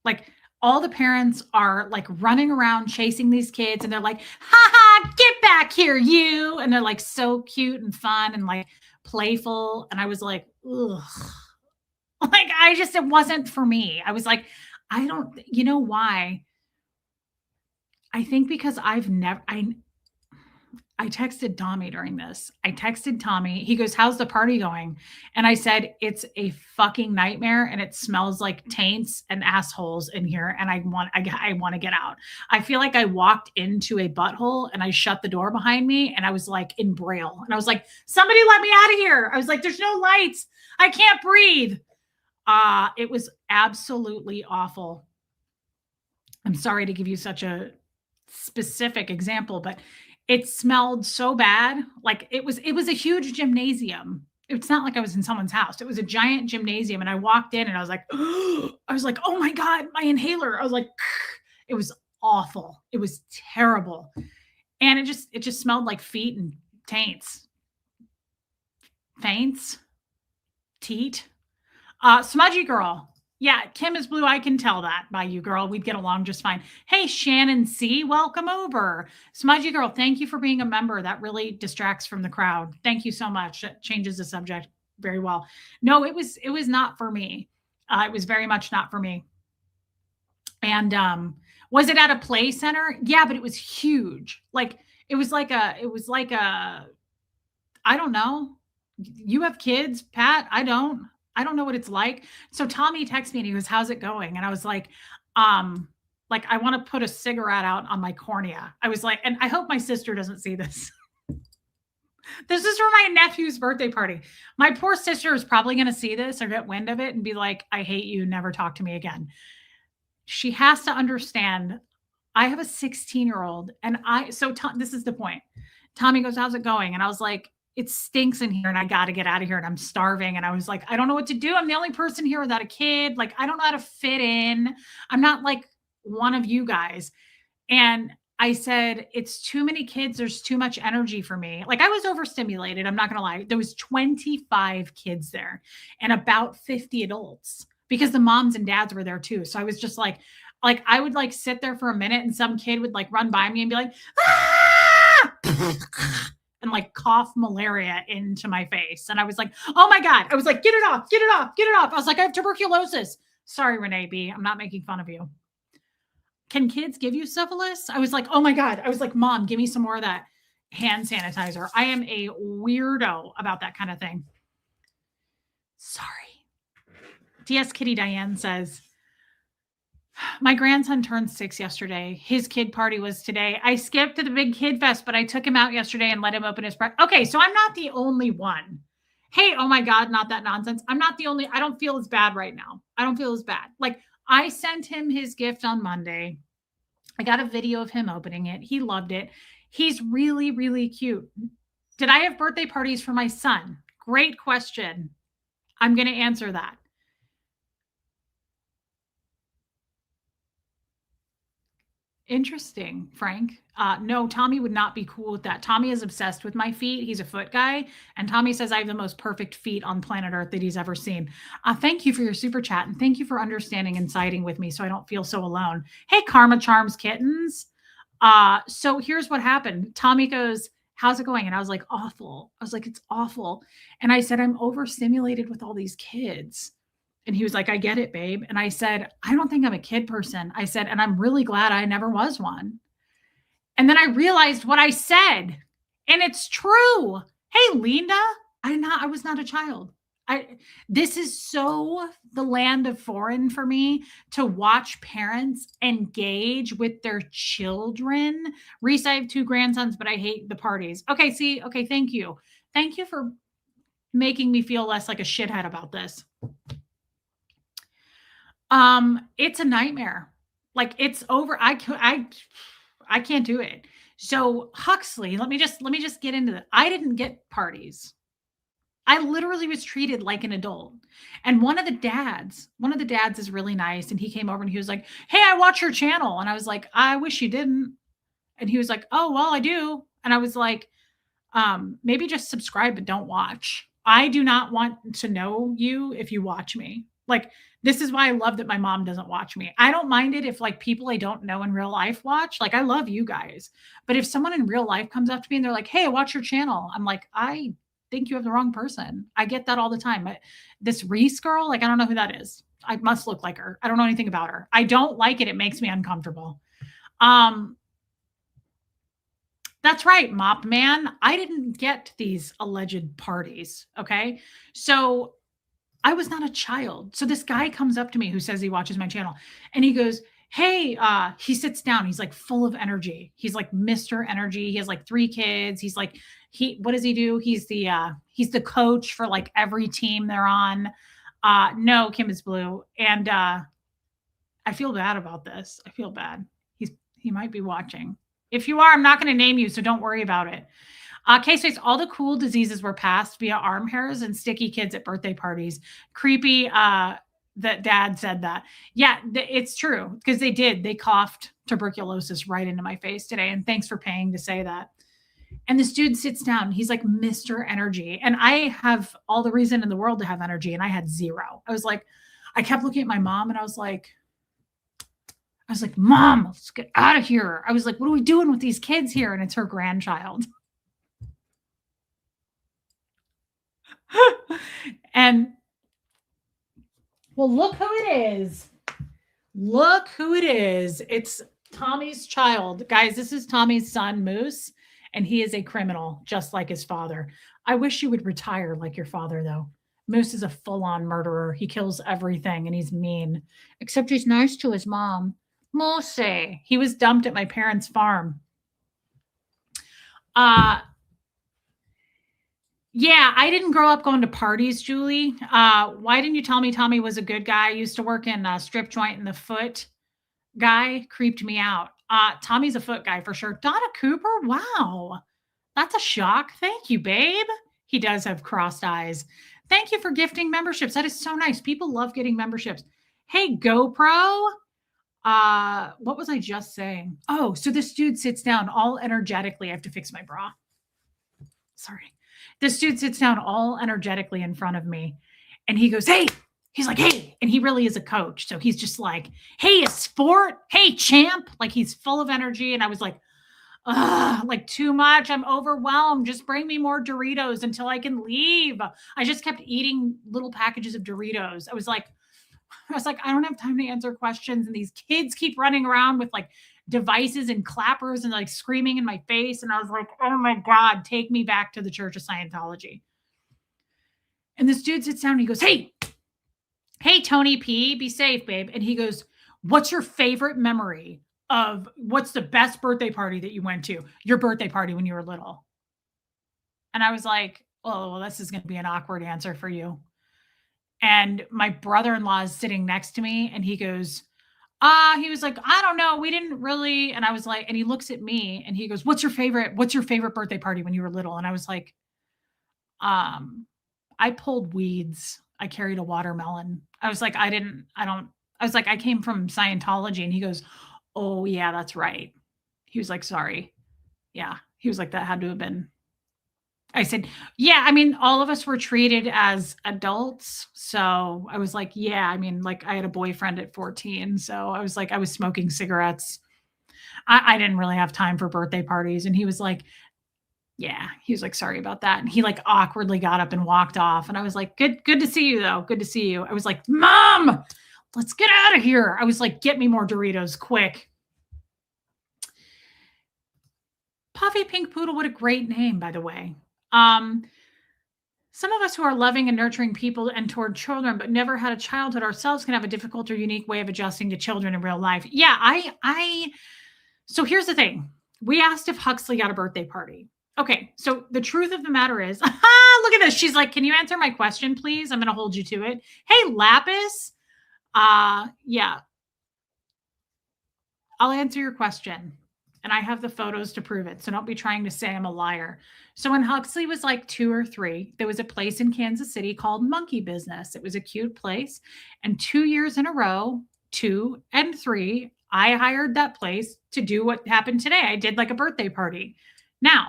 Like, all the parents are like running around chasing these kids and they're like, ha ha, get back here, you. And they're like so cute and fun and like playful. And I was like, ugh. Like, it wasn't for me. I was like, you know why? I think because I texted Tommy during this. I texted Tommy. He goes, how's the party going? And I said, it's a fucking nightmare and it smells like taints and assholes in here. And I want to get out. I feel like I walked into a butthole and I shut the door behind me and I was like in Braille. And I was like, somebody let me out of here. I was like, there's no lights. I can't breathe. It was absolutely awful. I'm sorry to give you such a specific example, but it smelled so bad. Like, it was a huge gymnasium. It's not like I was in someone's house. It was a giant gymnasium. And I walked in and I was like, oh my God, my inhaler. I was like, it was awful. It was terrible. And it just smelled like feet and taints. Faints. Teat. Smudgy girl. Yeah, Kim is blue. I can tell that by you, girl. We'd get along just fine. Hey, Shannon C., welcome over. Smudgy girl, thank you for being a member. That really distracts from the crowd. Thank you so much. That changes the subject very well. No, it was not for me. It was very much not for me. And was it at a play center? Yeah, but it was huge. Like, it was like a, I don't know. You have kids, Pat? I don't know what it's like. So Tommy texted me and he goes, how's it going? And I was like, I want to put a cigarette out on my cornea. I was like, and I hope my sister doesn't see this. This is for my nephew's birthday party. My poor sister is probably going to see this or get wind of it and be like, I hate you. Never talk to me again. She has to understand I have a 16-year-old and this is the point. Tommy goes, how's it going? And I was like, it stinks in here and I got to get out of here and I'm starving. And I was like, I don't know what to do. I'm the only person here without a kid. Like, I don't know how to fit in. I'm not like one of you guys. And I said, it's too many kids. There's too much energy for me. Like, I was overstimulated. I'm not going to lie. There was 25 kids there and about 50 adults because the moms and dads were there too. So I was just like I would like sit there for a minute and some kid would like run by me and be like, ah! And like cough malaria into my face. And I was like, oh my God. I was like, get it off, get it off, get it off. I was like, I have tuberculosis. Sorry, Renee B. I'm not making fun of you. Can kids give you syphilis? I was like, oh my God. I was like, Mom, give me some more of that hand sanitizer. I am a weirdo about that kind of thing. Sorry. DS Kitty Diane says, my grandson turned 6 yesterday. His kid party was today. I skipped to the big kid fest, but I took him out yesterday and let him open his present. Okay, so I'm not the only one. Hey, oh my God, not that nonsense. I'm not the only. I don't feel as bad right now. I don't feel as bad. Like, I sent him his gift on Monday. I got a video of him opening it. He loved it. He's really, really cute. Did I have birthday parties for my son? Great question. I'm going to answer that. Interesting, Frank. No, Tommy would not be cool with that. Tommy is obsessed with my feet. He's a foot guy. And Tommy says I have the most perfect feet on planet Earth that he's ever seen. Thank you for your super chat. And thank you for understanding and siding with me so I don't feel so alone. Hey, Karma Charms Kittens. So here's what happened. Tommy goes, how's it going? And I was like, awful. I was like, it's awful. And I said, I'm overstimulated with all these kids. And he was like, I get it, babe. And I said, I don't think I'm a kid person. I said, and I'm really glad I never was one. And then I realized what I said. And it's true. Hey, Linda, I was not a child. This is so the land of foreign for me to watch parents engage with their children. Reese, I have 2 grandsons, but I hate the parties. Okay, see, okay, thank you. Thank you for making me feel less like a shithead about this. It's a nightmare. Like it's over. I can't do it. So Huxley, let me just get into that. I didn't get parties. I literally was treated like an adult. And one of the dads is really nice. And he came over and he was like, hey, I watch your channel. And I was like, I wish you didn't. And he was like, oh, well, I do. And I was like, maybe just subscribe, but don't watch. I do not want to know you if you watch me. Like, this is why I love that my mom doesn't watch me. I don't mind it if like people I don't know in real life watch. Like, I love you guys. But if someone in real life comes up to me and they're like, hey, I watch your channel. I'm like, I think you have the wrong person. I get that all the time. But this Reese girl, like, I don't know who that is. I must look like her. I don't know anything about her. I don't like it. It makes me uncomfortable. That's right, Mop Man. I didn't get these alleged parties. Okay. So I was not a child. So this guy comes up to me who says he watches my channel and he goes, hey, he sits down. He's like full of energy. He's like Mr. Energy. He has like 3 kids. He's like, what does he do? He's the coach for like every team they're on. No, Kim is blue. And I feel bad about this. I feel bad. He might be watching. If you are, I'm not going to name you, so don't worry about it. K-Space, all the cool diseases were passed via arm hairs and sticky kids at birthday parties. Creepy that dad said that. Yeah, it's true because they did. They coughed tuberculosis right into my face today. And thanks for paying to say that. And this dude sits down. He's like Mr. Energy. And I have all the reason in the world to have energy. And I had 0. I was like, I kept looking at my mom and I was like, Mom, let's get out of here. I was like, what are we doing with these kids here? And it's her grandchild. And well, look who it is. Look who it is. It's Tommy's child. Guys, this is Tommy's son, Moose, and he is a criminal, just like his father. I wish you would retire like your father, though. Moose is a full-on murderer. He kills everything, and he's mean. Except he's nice to his mom. Moose. He was dumped at my parents' farm. Yeah, I didn't grow up going to parties, Julie. Why didn't you tell me Tommy was a good guy? I used to work in a strip joint, and the foot guy creeped me out. Tommy's a foot guy for sure. Donna Cooper? Wow. That's a shock. Thank you, babe. He does have crossed eyes. Thank you for gifting memberships. That is so nice. People love getting memberships. Hey, GoPro. What was I just saying? Oh, so this dude sits down all energetically. I have to fix my bra. Sorry. This dude sits down all energetically in front of me and he goes, hey, he's like, hey, and he really is a coach. So he's just like, hey, a sport. Hey, champ. Like he's full of energy. And I was like, like too much. I'm overwhelmed. Just bring me more Doritos until I can leave. I just kept eating little packages of Doritos. I was like, I don't have time to answer questions. And these kids keep running around with like devices and clappers and like screaming in my face. And I was like, oh my God, take me back to the Church of Scientology. And this dude sits down and he goes, hey, Tony P, be safe, babe. And he goes, what's your favorite memory of what's the best birthday party that you went to? Your birthday party when you were little. And I was like, oh, well, this is going to be an awkward answer for you. And my brother-in-law is sitting next to me and he goes, He was like, I don't know. We didn't really. And I was like, and he looks at me and he goes, what's your favorite birthday party when you were little? And I was like, um, I pulled weeds. I carried a watermelon. I was like, I was like, I came from Scientology. And he goes, oh yeah, that's right. He was like, sorry. Yeah. He was like, that had to have been. I said, yeah, I mean, all of us were treated as adults. So I was like, yeah, I mean, like I had a boyfriend at 14. So I was like, I was smoking cigarettes. I didn't really have time for birthday parties. And he was like, yeah, he was like, sorry about that. And he like awkwardly got up and walked off. And I was like, good to see you though. Good to see you. I was like, Mom, let's get out of here. I was like, get me more Doritos quick. Puffy Pink Poodle, what a great name, by the way. Some of us who are loving and nurturing people and toward children, but never had a childhood ourselves, can have a difficult or unique way of adjusting to children in real life. Yeah, so here's the thing. We asked if Huxley got a birthday party. Okay, so the truth of the matter is, look at this. She's like, can you answer my question, please? I'm going to hold you to it. Hey, Lapis. Yeah, I'll answer your question. And I have the photos to prove it. So don't be trying to say I'm a liar. So when Huxley was like 2 or 3, there was a place in Kansas City called Monkey Business. It was a cute place. And 2 years in a row, 2 and 3, I hired that place to do what happened today. I did like a birthday party. Now,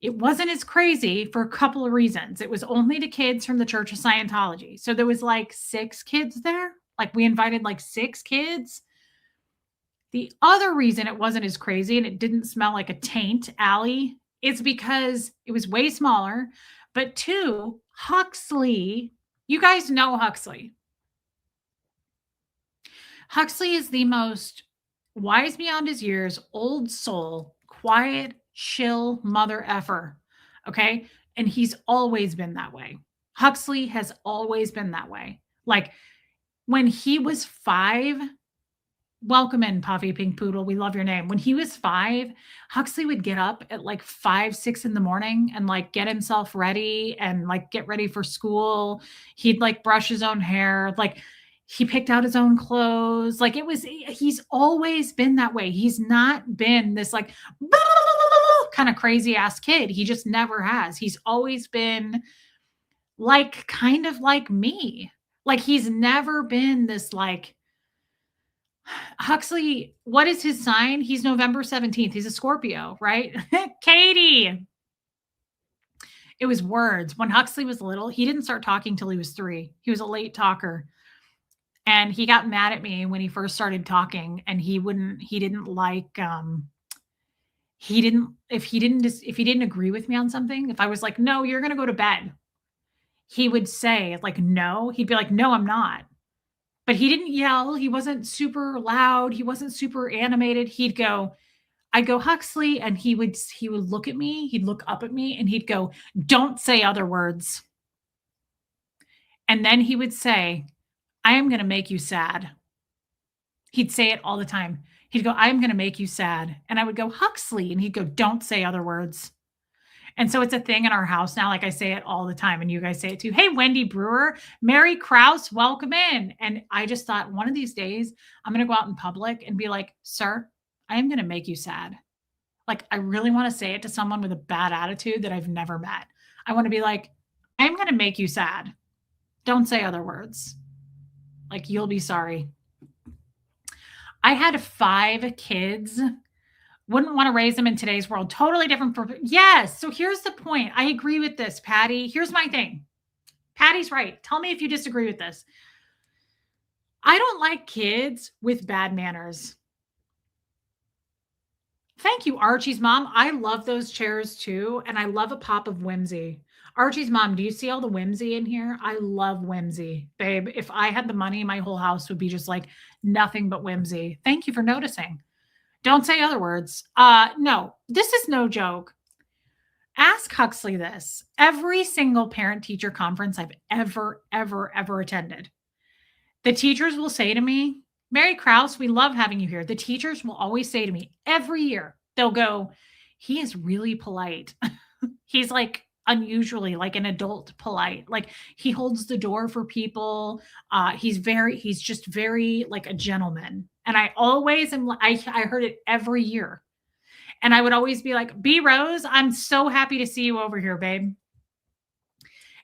it wasn't as crazy for a couple of reasons. It was only to kids from the Church of Scientology. So there was like 6 kids there. Like we invited like 6 kids. The other reason it wasn't as crazy and it didn't smell like a taint alley is because it was way smaller. But 2, Huxley, you guys know Huxley. Huxley is the most wise beyond his years, old soul, quiet, chill mother effer. Okay. And he's always been that way. Huxley has always been that way. Like when he was 5, welcome in, Puffy Pink Poodle. We love your name. When he was 5, Huxley would get up at like 5, 6 in the morning and like get himself ready and like get ready for school. He'd like brush his own hair. Like he picked out his own clothes. Like he's always been that way. He's not been this like kind of crazy ass kid. He just never has. He's always been like kind of like me. Like he's never been this like Huxley, what is his sign? He's November 17th. He's a Scorpio, right? Katie. It was words. When Huxley was little, he didn't start talking till he was 3. He was a late talker. And he got mad at me when he first started talking and he didn't like if he didn't agree with me on something, if I was like, "No, you're going to go to bed." He would say like, "No." He'd be like, "No, I'm not." But he didn't yell. He wasn't super loud. He wasn't super animated. I'd go, "Huxley," and he would look at me. He'd look up at me and he'd go, "Don't say other words." And then he would say, "I am going to make you sad." He'd say it all the time. He'd go, "I am going to make you sad." And I would go, "Huxley." And he'd go, "Don't say other words." And so it's a thing in our house now. Like I say it all the time and you guys say it too. Hey, Wendy Brewer, Mary Krause, welcome in. And I just thought one of these days I'm going to go out in public and be like, "Sir, I am going to make you sad." Like I really want to say it to someone with a bad attitude that I've never met. I want to be like, "I'm going to make you sad. Don't say other words. Like you'll be sorry." I had 5 kids. Wouldn't want to raise them in today's world. Totally different. Yes. So here's the point. I agree with this, Patty. Here's my thing. Patty's right. Tell me if you disagree with this. I don't like kids with bad manners. Thank you, Archie's mom. I love those chairs too. And I love a pop of whimsy. Archie's mom, do you see all the whimsy in here? I love whimsy, babe. If I had the money, my whole house would be just like nothing but whimsy. Thank you for noticing. Don't say other words. No, this is no joke. Ask Huxley this. Every single parent-teacher conference I've ever attended, the teachers will say to me, "Mary Krause, we love having you here." The teachers will always say to me every year, they'll go, "He is really polite." He's like unusually like an adult polite. Like he holds the door for people. He's just very like a gentleman. And I always am, I heard it every year. And I would always be like, B Rose, I'm so happy to see you over here, babe.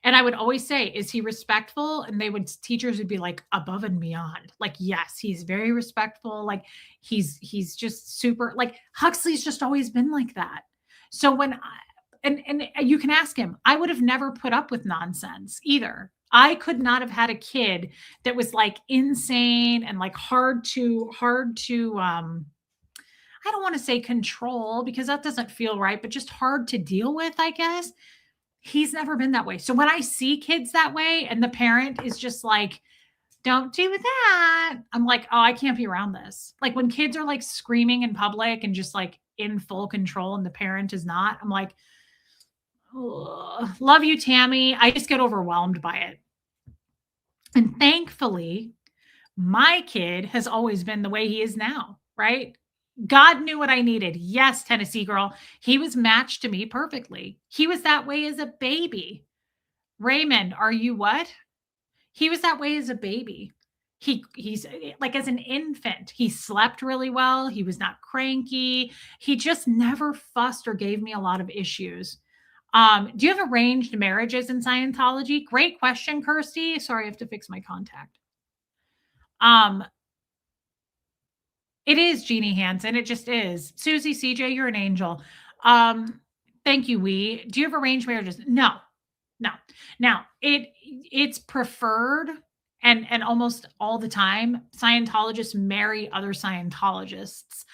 And I would always say, is he respectful? And teachers would be like, above and beyond. Like, yes, he's very respectful. Like he's just super, like Huxley's just always been like that. So and you can ask him, I would have never put up with nonsense either. I could not have had a kid that was like insane and like hard to I don't want to say control because that doesn't feel right, but just hard to deal with, I guess. He's never been that way. So when I see kids that way and the parent is just like, don't do that, I'm like, oh, I can't be around this. Like when kids are like screaming in public and just like in full control and the parent is not, I'm like, love you, Tammy. I just get overwhelmed by it. And thankfully, my kid has always been the way he is now, right? God knew what I needed. Yes, Tennessee girl. He was matched to me perfectly. He was that way as a baby. Raymond, are you what? He was that way as a baby. He's like as an infant. He slept really well. He was not cranky. He just never fussed or gave me a lot of issues. Do you have arranged marriages in Scientology? Great question, Kirsty. Sorry, I have to fix my contact. It is Jeannie Hansen. It just is. Susie, CJ, you're an angel. Thank you, we. Do you have arranged marriages? No. Now, it's preferred and almost all the time, Scientologists marry other Scientologists.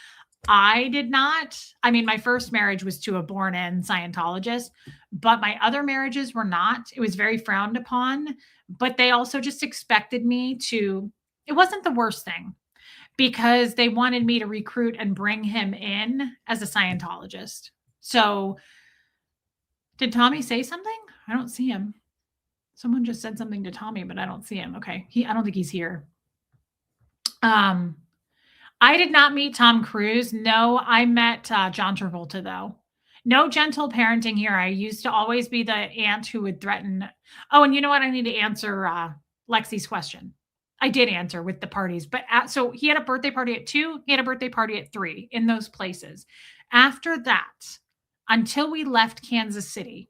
I did not. I mean, my first marriage was to a born-in Scientologist, but my other marriages were not. It was very frowned upon, but they also just expected me to. It wasn't the worst thing because they wanted me to recruit and bring him in as a Scientologist. So, did Tommy say something? I don't see him. Someone just said something to Tommy, but I don't see him. Okay. I don't think he's here. I did not meet Tom Cruise. No, I met John Travolta, though. No gentle parenting here. I used to always be the aunt who would threaten. Oh, and you know what? I need to answer Lexi's question. I did answer with the parties, but so he had a birthday party at 2, he had a birthday party at 3 in those places. After that, until we left Kansas City,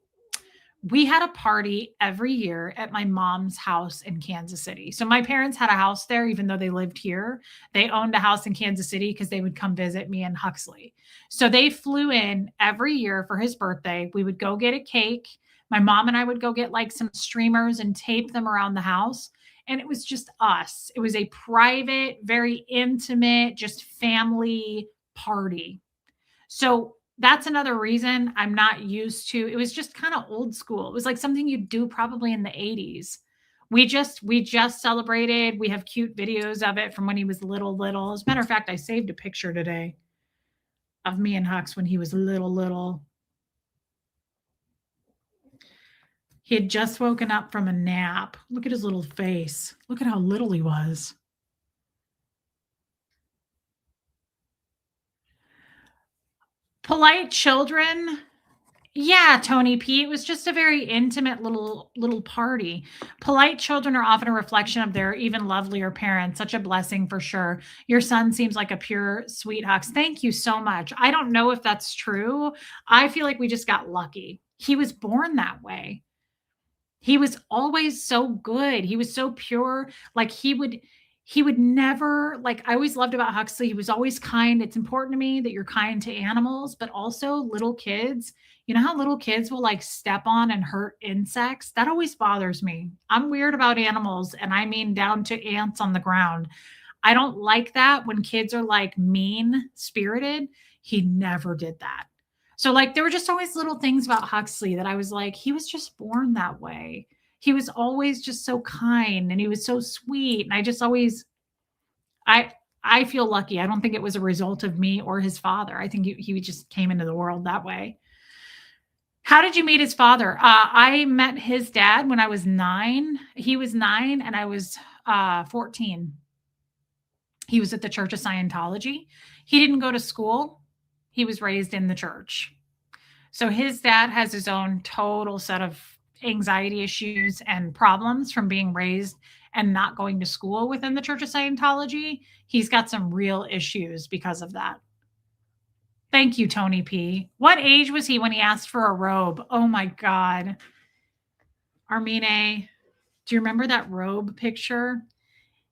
we had a party every year at my mom's house in Kansas City. So my parents had a house there, even though they lived here. They owned a house in Kansas City because they would come visit me and Huxley. So they flew in every year for his birthday. We would go get a cake. My mom and I would go get like some streamers and tape them around the house. And it was just us. It was a private, very intimate, just family party. So that's another reason I'm not used to. It was just kind of old school. It was like something you'd do probably in the 80s. We just celebrated. We have cute videos of it from when he was little. As a matter of fact, I saved a picture today of me and Hux when he was little. He had just woken up from a nap. Look at his little face. Look at how little he was. Polite children. Yeah, Tony P. It was just a very intimate little party. Polite children are often a reflection of their even lovelier parents. Such a blessing for sure. Your son seems like a pure sweet Hux. Thank you so much. I don't know if that's true. I feel like we just got lucky. He was born that way. He was always so good. He was so pure. Like he would never, like I always loved about Huxley, he was always kind. It's important to me that you're kind to animals, but also little kids. You know how little kids will like step on and hurt insects? That always bothers me. I'm weird about animals, and I mean down to ants on the ground. I don't like that when kids are like mean spirited. He never did that. So like there were just always little things about Huxley that I was like, he was just born that way. He was always just so kind and he was so sweet. And I just always, I feel lucky. I don't think it was a result of me or his father. I think he just came into the world that way. How did you meet his father? I met his dad when I was 9. He was 9 and I was 14. He was at the Church of Scientology. He didn't go to school. He was raised in the church. So his dad has his own total set of anxiety issues and problems from being raised and not going to school within the Church of Scientology. He's got some real issues because of that. Thank you, Tony P. What age was he when he asked for a robe? Oh my God. Armine, do you remember that robe picture?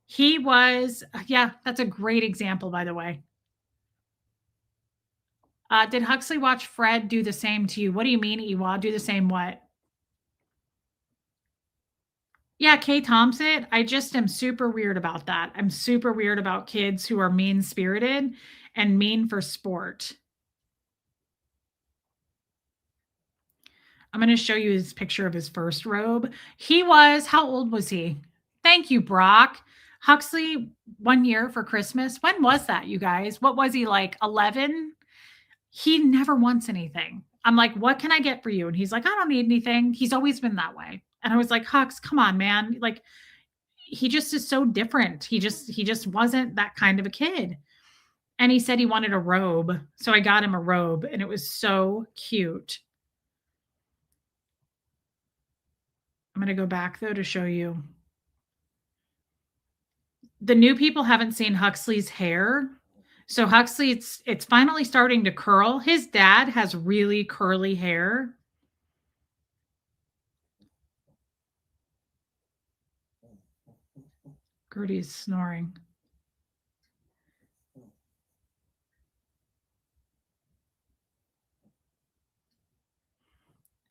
He was, yeah, that's a great example, by the way. Did Huxley watch Fred do the same to you? What do you mean, Ewa? Do the same what? Yeah, Kay Thompson. I just am super weird about that. I'm super weird about kids who are mean spirited and mean for sport. I'm going to show you his picture of his first robe. He was, how old was he? Thank you, Brock. Huxley, 1 year for Christmas. When was that, you guys? What was he, like 11? He never wants anything. I'm like, what can I get for you? And he's like, I don't need anything. He's always been that way. And I was like, Hux, come on, man. Like, he just is so different. He just wasn't that kind of a kid. And he said he wanted a robe. So I got him a robe and it was so cute. I'm going to go back though to show you. The new people haven't seen Huxley's hair. So Huxley, it's finally starting to curl. His dad has really curly hair. Gertie's snoring.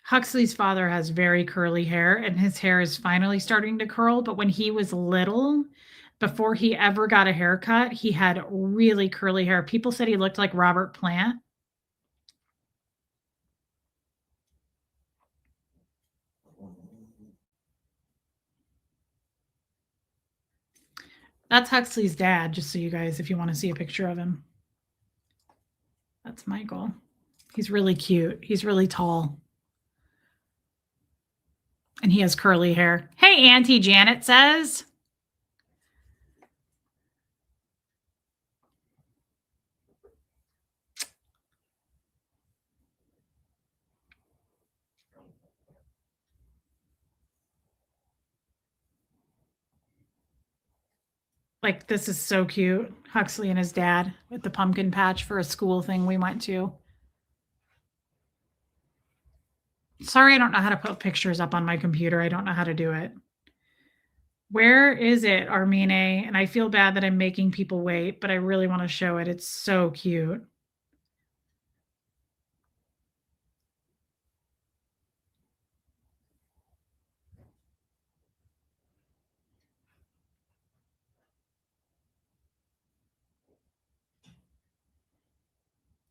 Huxley's father has very curly hair and his hair is finally starting to curl. But when he was little, before he ever got a haircut, he had really curly hair. People said he looked like Robert Plant. That's Huxley's dad, just so you guys, if you want to see a picture of him. That's Michael. He's really cute. He's really tall. And he has curly hair. Hey, Auntie Janet says. Like, this is so cute. Huxley and his dad with the pumpkin patch for a school thing we went to. Sorry, I don't know how to put pictures up on my computer. I don't know how to do it. Where is it, Armine? And I feel bad that I'm making people wait, but I really want to show it. It's so cute.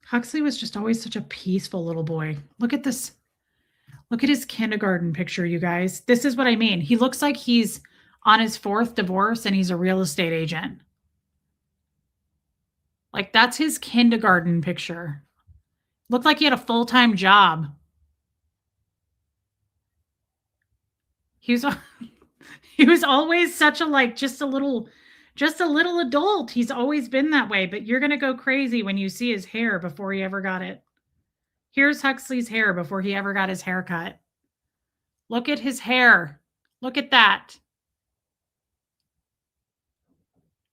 Huxley was just always such a peaceful little boy. Look at this. Look at his kindergarten picture, you guys. This is what I mean. He looks like he's on his 4th divorce and he's a real estate agent. Like, that's his kindergarten picture. Looked like he had a full-time job. He was he was always such a, like, just a little adult. He's always been that way, but you're going to go crazy when you see his hair before he ever got it. Here's Huxley's hair before he ever got his haircut. Look at his hair. Look at that.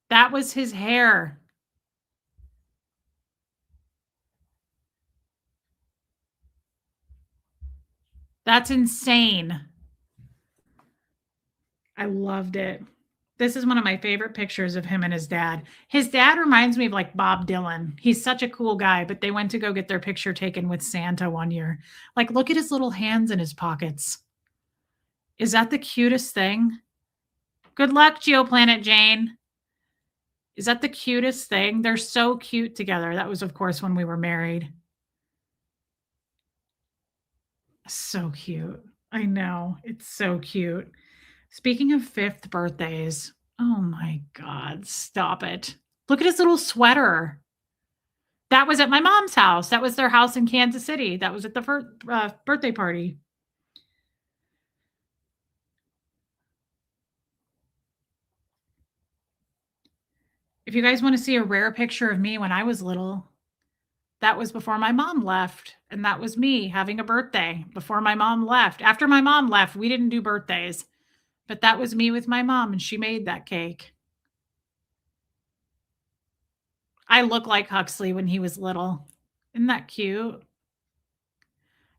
That was his hair. That's insane. I loved it. This is one of my favorite pictures of him and his dad. His dad reminds me of like Bob Dylan. He's such a cool guy, but they went to go get their picture taken with Santa 1 year. Like, look at his little hands in his pockets. Is that the cutest thing? Good luck, GeoPlanet Jane. Is that the cutest thing? They're so cute together. That was, of course, when we were married. So cute. I know. It's so cute. Speaking of 5th birthdays, oh my God, stop it. Look at his little sweater. That was at my mom's house. That was their house in Kansas City. That was at the first birthday party. If you guys want to see a rare picture of me when I was little, That was before my mom left, and that was me having a birthday before my mom left. After my mom left, we didn't do birthdays, but that was me with my mom, and she made that cake. I look like Huxley when he was little. Isn't that cute?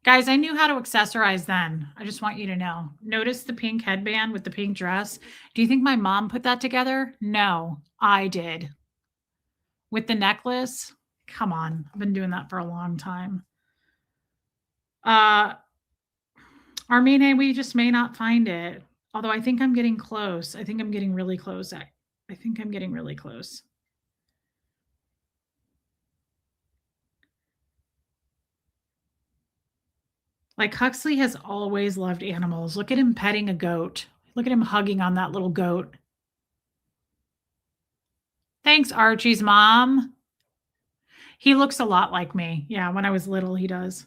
Guys, I knew how to accessorize then. I just want you to know. Notice the pink headband with the pink dress? Do you think my mom put that together? No, I did. With the necklace? Come on. I've been doing that for a long time. Armine, we just may not find it. Although I think I'm getting close. I think I'm getting really close. I think I'm getting really close. Like Huxley has always loved animals. Look at him petting a goat. Look at him hugging on that little goat. Thanks, Archie's mom. He looks a lot like me. Yeah, when I was little, he does.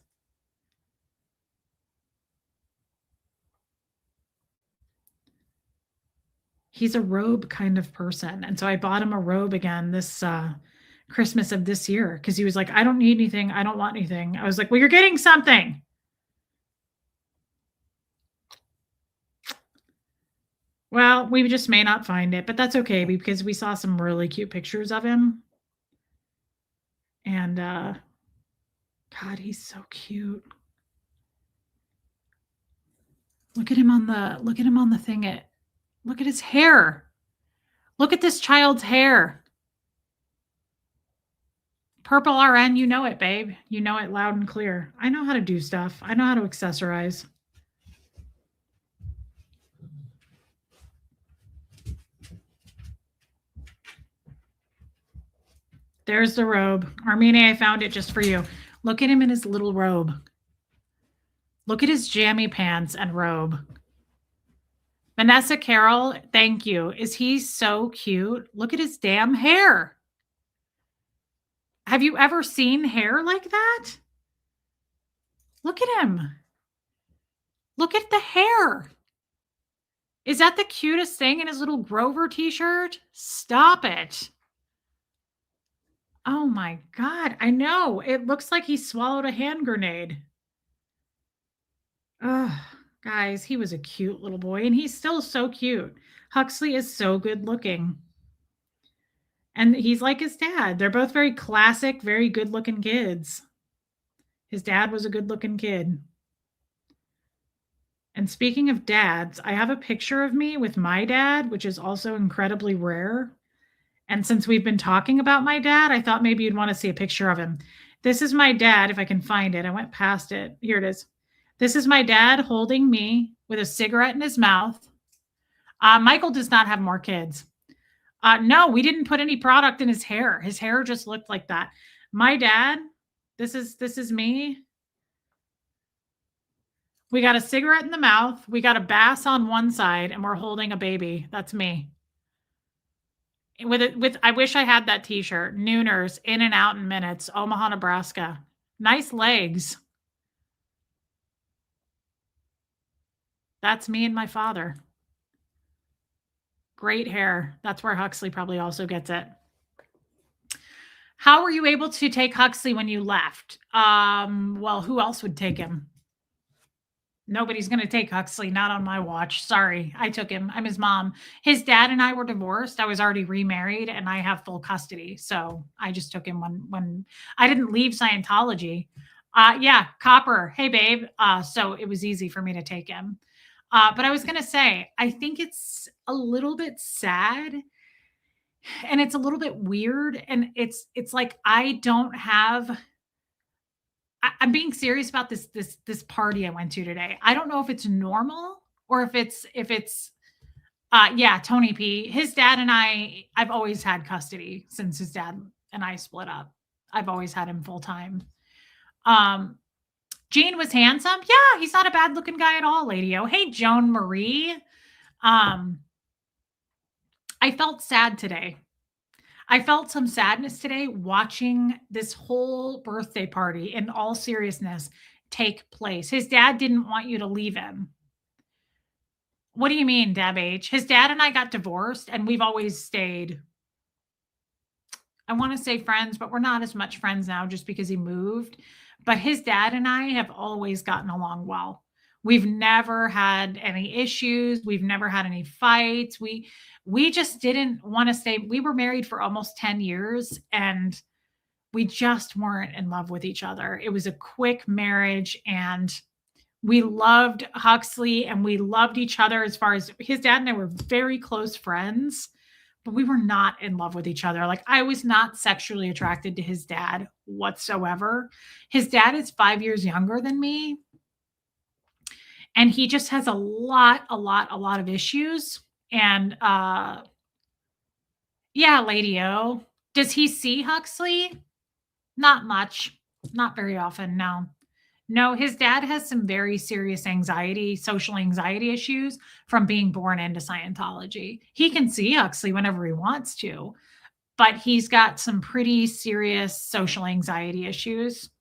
He's a robe kind of person. And so I bought him a robe again this Christmas of this year because he was like, I don't need anything. I don't want anything. I was like, well, you're getting something. Well, we just may not find it, but that's okay because we saw some really cute pictures of him. And God, he's so cute. Look at him on the thing. Look at his hair. Look at this child's hair. Purple RN, you know it, babe. You know it loud and clear. I know how to do stuff. I know how to accessorize. There's the robe. Armine, I found it just for you. Look at him in his little robe. Look at his jammy pants and robe. Vanessa Carroll, thank you. Is he so cute? Look at his damn hair. Have you ever seen hair like that? Look at him. Look at the hair. Is that the cutest thing in his little Grover t-shirt? Stop it. Oh my God. I know. It looks like he swallowed a hand grenade. Ugh, guys, he was a cute little boy, and he's still so cute. Huxley is so good looking. And he's like his dad. They're both very classic, very good looking kids. His dad was a good looking kid. And speaking of dads, I have a picture of me with my dad, which is also incredibly rare. And since we've been talking about my dad, I thought maybe you'd want to see a picture of him. This is my dad, if I can find it. I went past it. Here it is. This is my dad holding me with a cigarette in his mouth. Michael does not have more kids. No, we didn't put any product in his hair. His hair just looked like that. My dad, this is me. We got a cigarette in the mouth. We got a bass on one side, and we're holding a baby. That's me. I wish I had that t-shirt. Nooners, in and out in minutes. Omaha, Nebraska. Nice legs. That's me and my father. Great hair. That's where Huxley probably also gets it. How were you able to take Huxley when you left? Well, who else would take him? Nobody's going to take Huxley, not on my watch. Sorry, I took him. I'm his mom. His dad and I were divorced. I was already remarried, and I have full custody. So I just took him when I didn't leave Scientology. Yeah, Copper. Hey, babe. So it was easy for me to take him. But I was going to say, I think it's a little bit sad, and it's a little bit weird. And it's like, I don't have, I'm being serious about this party I went to today. I don't know if it's normal or if it's yeah, Tony P. His dad and I've always had custody since his dad and I split up. I've always had him full time. Gene was handsome. Yeah, he's not a bad looking guy at all, lady. Oh, hey, Joan Marie. I felt sad today. I felt some sadness today watching this whole birthday party, in all seriousness, take place. His dad didn't want you to leave him. What do you mean, Deb H? His dad and I got divorced, and we've always stayed I want to say friends, but we're not as much friends now just because he moved. But his dad and I have always gotten along well. We've never had any issues. We've never had any fights. We just didn't want to stay. We were married for almost 10 years and we just weren't in love with each other. It was a quick marriage and we loved Huxley and we loved each other. As far as his dad and I were very close friends, but we were not in love with each other. Like I was not sexually attracted to his dad whatsoever. His dad is 5 years younger than me. And he just has a lot of issues. And yeah, Lady O. Does he see Huxley? Not much. Not very often, no. No, his dad has some very serious anxiety, social anxiety issues from being born into Scientology. He can see Huxley whenever he wants to, but he's got some pretty serious social anxiety issues.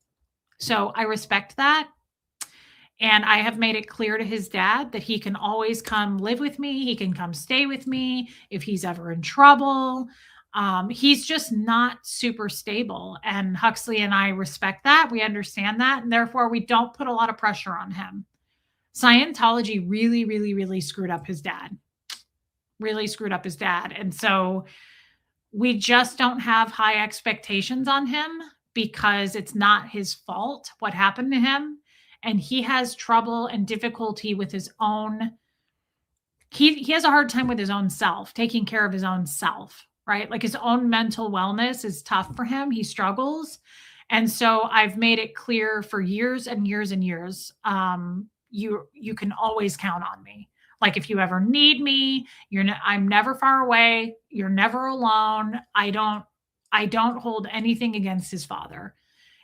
So I respect that. And I have made it clear to his dad that he can always come live with me. He can come stay with me if he's ever in trouble. He's just not super stable. And Huxley and I respect that. We understand that. And therefore, we don't put a lot of pressure on him. Scientology really screwed up his dad. Really screwed up his dad. And so we just don't have high expectations on him because it's not his fault what happened to him. And he has trouble and difficulty with his own. He has a hard time with his own self, taking care of his own self, right? Like his own mental wellness is tough for him. He struggles. And so I've made it clear for years and years and years, you can always count on me. Like if you ever need me, I'm never far away. You're never alone. I don't hold anything against his father.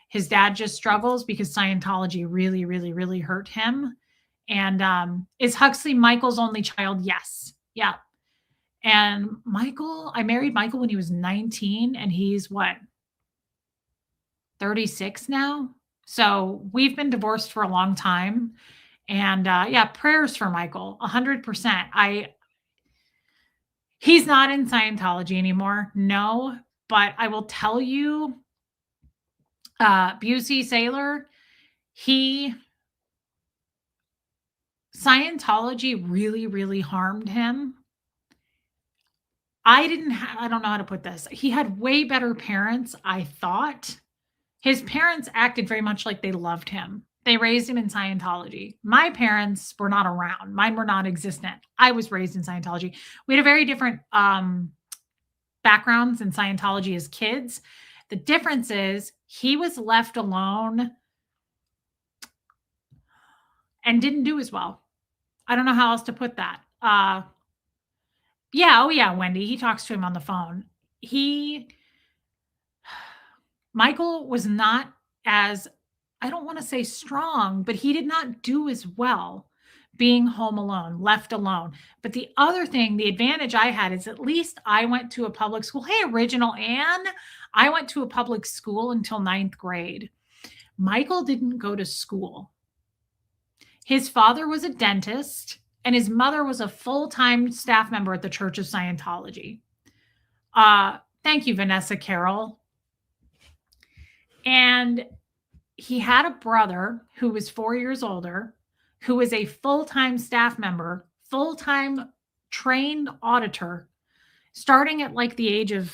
His dad just struggles because Scientology really hurt him. And is Huxley Michael's only child? Yes. Yeah. And I married Michael when he was 19 and he's what? 36 now. So we've been divorced for a long time. And yeah, prayers for Michael, 100%. He's not in Scientology anymore. No, but I will tell you, Busey Sailor, Scientology really harmed him. I don't know how to put this. He had way better parents, I thought. His parents acted very much like they loved him. They raised him in Scientology. My parents were not around. Mine were non existent. I was raised in Scientology. We had a very different backgrounds in Scientology as kids. The difference is he was left alone and didn't do as well. I don't know how else to put that. Yeah, oh yeah, Wendy. He talks to him on the phone. Michael was not as, I don't want to say strong, but he did not do as well being home alone, left alone. But the other thing, the advantage I had is at least I went to a public school. Hey, Original Ann, I went to a public school until 9th grade. Michael didn't go to school. His father was a dentist and his mother was a full-time staff member at the Church of Scientology. Thank you, Vanessa Carroll. And he had a brother who was 4 years older, who was a full-time staff member, full-time trained auditor, starting at like the age of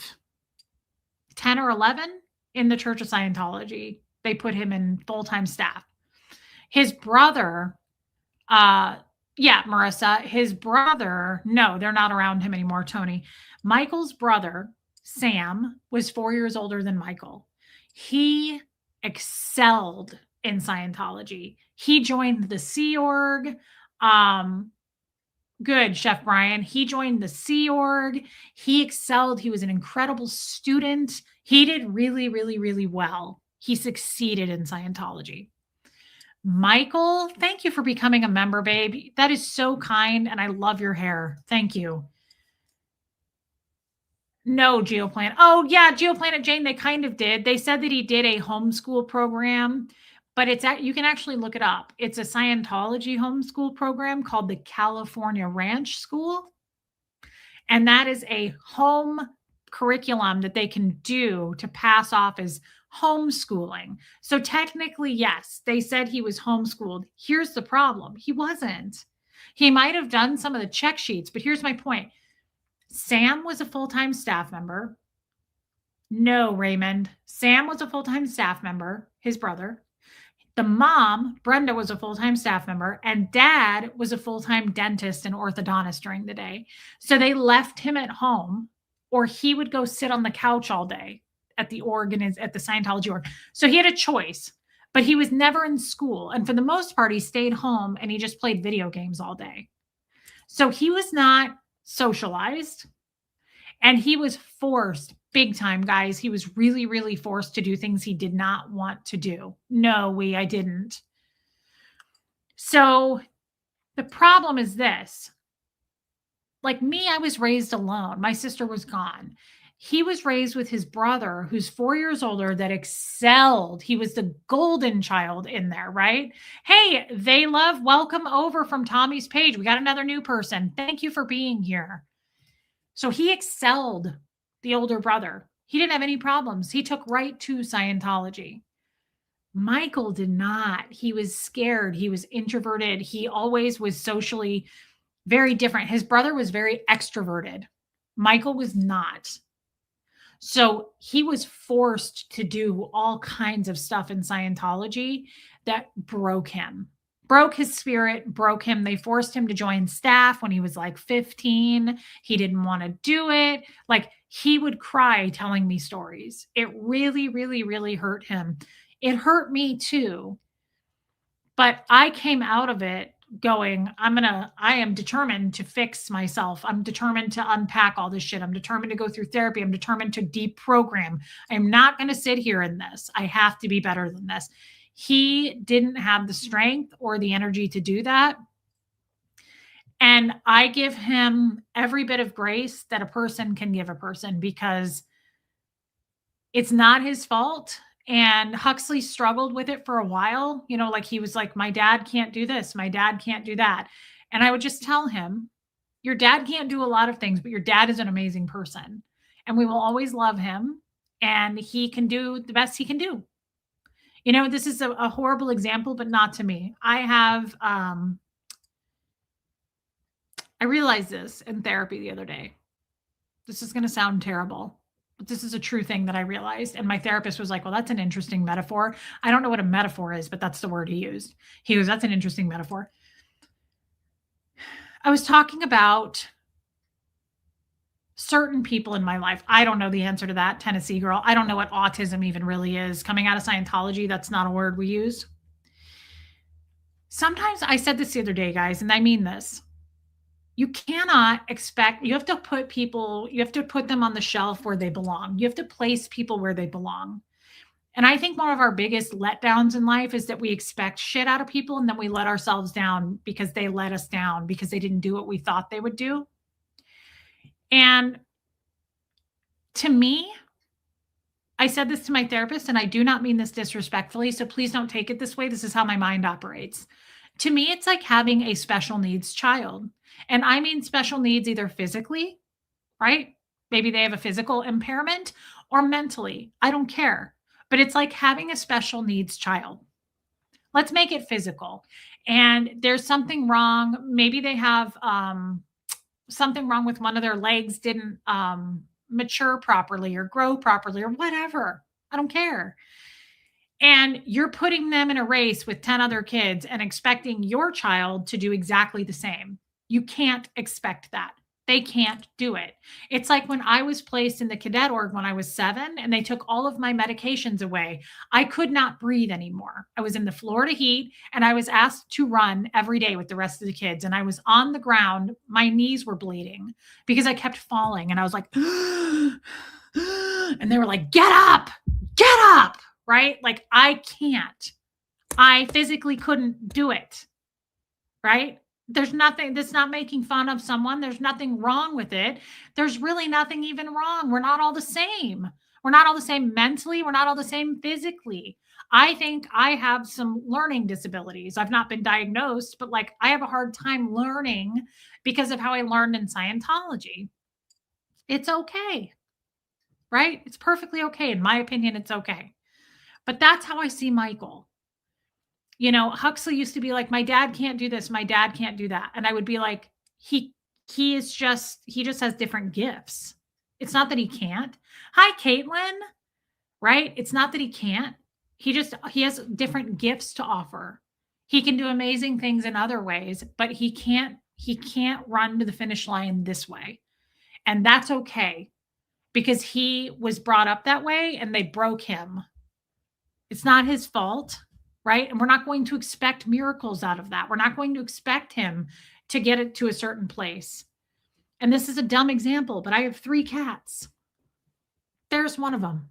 10 or 11 in the Church of Scientology. They put him in full-time staff. His brother, yeah, Marissa, his brother, no, they're not around him anymore, Tony. Michael's brother, Sam, was 4 years older than Michael. He excelled in Scientology. He joined the Sea Org. Good, Chef Brian. He joined the Sea Org. He excelled. He was an incredible student. He did really well. He succeeded in Scientology. Michael, thank you for becoming a member, babe. That is so kind, and I love your hair. Thank you. No, Geoplanet. Oh, yeah, Geoplanet Jane, they kind of did. They said that he did a homeschool program, but you can actually look it up. It's a Scientology homeschool program called the California Ranch School. And that is a home curriculum that they can do to pass off as homeschooling. So technically, yes, they said he was homeschooled. Here's the problem. He wasn't. He might have done some of the check sheets, but here's my point. Sam was a full-time staff member. No, Raymond. Sam was a full-time staff member, his brother. The mom, Brenda, was a full-time staff member, and dad was a full-time dentist and orthodontist during the day. So they left him at home, or he would go sit on the couch all day at the Scientology org. So he had a choice, but he was never in school. And for the most part, he stayed home and he just played video games all day. So he was not socialized, and he was forced big time, guys. He was really, really forced to do things he did not want to do. No, I didn't. So the problem is this. Like me, I was raised alone. My sister was gone. He was raised with his brother, who's 4 years older, that excelled. He was the golden child in there, right? Hey, they love, welcome over from Tommy's page. We got another new person. Thank you for being here. So he excelled the older brother. He didn't have any problems. He took right to Scientology. Michael did not. He was scared. He was introverted. He always was socially very different. His brother was very extroverted. Michael was not. So he was forced to do all kinds of stuff in Scientology that broke him. Broke his spirit, broke him. They forced him to join staff when he was like 15. He didn't want to do it. Like he would cry telling me stories. It really, really, really hurt him. It hurt me too. But I came out of it going, I am determined to fix myself. I'm determined to unpack all this shit. I'm determined to go through therapy. I'm determined to deprogram. I'm not going to sit here in this. I have to be better than this. He didn't have the strength or the energy to do that. And I give him every bit of grace that a person can give a person, because it's not his fault. And Huxley struggled with it for a while. You know, like he was like, my dad can't do this. My dad can't do that. And I would just tell him, your dad can't do a lot of things, but your dad is an amazing person. And we will always love him. And he can do the best he can do. You know, this is a horrible example, but not to me. I realized this in therapy the other day. This is going to sound terrible, but this is a true thing that I realized. And my therapist was like, well, that's an interesting metaphor. I don't know what a metaphor is, but that's the word he used. He goes, that's an interesting metaphor. I was talking about certain people in my life. I don't know the answer to that, Tennessee girl. I don't know what autism even really is. Coming out of Scientology, that's not a word we use. Sometimes, I said this the other day, guys, and I mean this. You cannot expect, you have to put them on the shelf where they belong. You have to place people where they belong. And I think one of our biggest letdowns in life is that we expect shit out of people, and then we let ourselves down because they let us down, because they didn't do what we thought they would do. And to me, I said this to my therapist, and I do not mean this disrespectfully, so please don't take it this way. This is how my mind operates. To me, it's like having a special needs child. And I mean special needs either physically, right? Maybe they have a physical impairment, or mentally. I don't care. But it's like having a special needs child. Let's make it physical. And there's something wrong. Maybe they have something wrong with one of their legs, didn't mature properly or grow properly or whatever. I don't care. And you're putting them in a race with 10 other kids and expecting your child to do exactly the same. You can't expect that. They can't do it. It's like when I was placed in the cadet org when I was 7 and they took all of my medications away. I could not breathe anymore. I was in the Florida heat and I was asked to run every day with the rest of the kids. And I was on the ground. My knees were bleeding because I kept falling. And I was like, and they were like, get up, right? Like I can't. I physically couldn't do it, right? There's nothing that's not making fun of someone. There's nothing wrong with it. There's really nothing even wrong. We're not all the same. We're not all the same mentally. We're not all the same physically. I think I have some learning disabilities. I've not been diagnosed, but like I have a hard time learning because of how I learned in Scientology. It's okay. right? It's perfectly okay. In my opinion, it's okay. But that's how I see Michael. You know, Huxley used to be like, my dad can't do this, my dad can't do that. And I would be like, he just has different gifts. It's not that he can't. Hi, Caitlin, right? It's not that he can't. He has different gifts to offer. He can do amazing things in other ways, but he can't run to the finish line this way. And that's okay because he was brought up that way and they broke him. It's not his fault, right? And we're not going to expect miracles out of that. We're not going to expect him to get it to a certain place. And this is a dumb example, but I have 3 cats. There's one of them.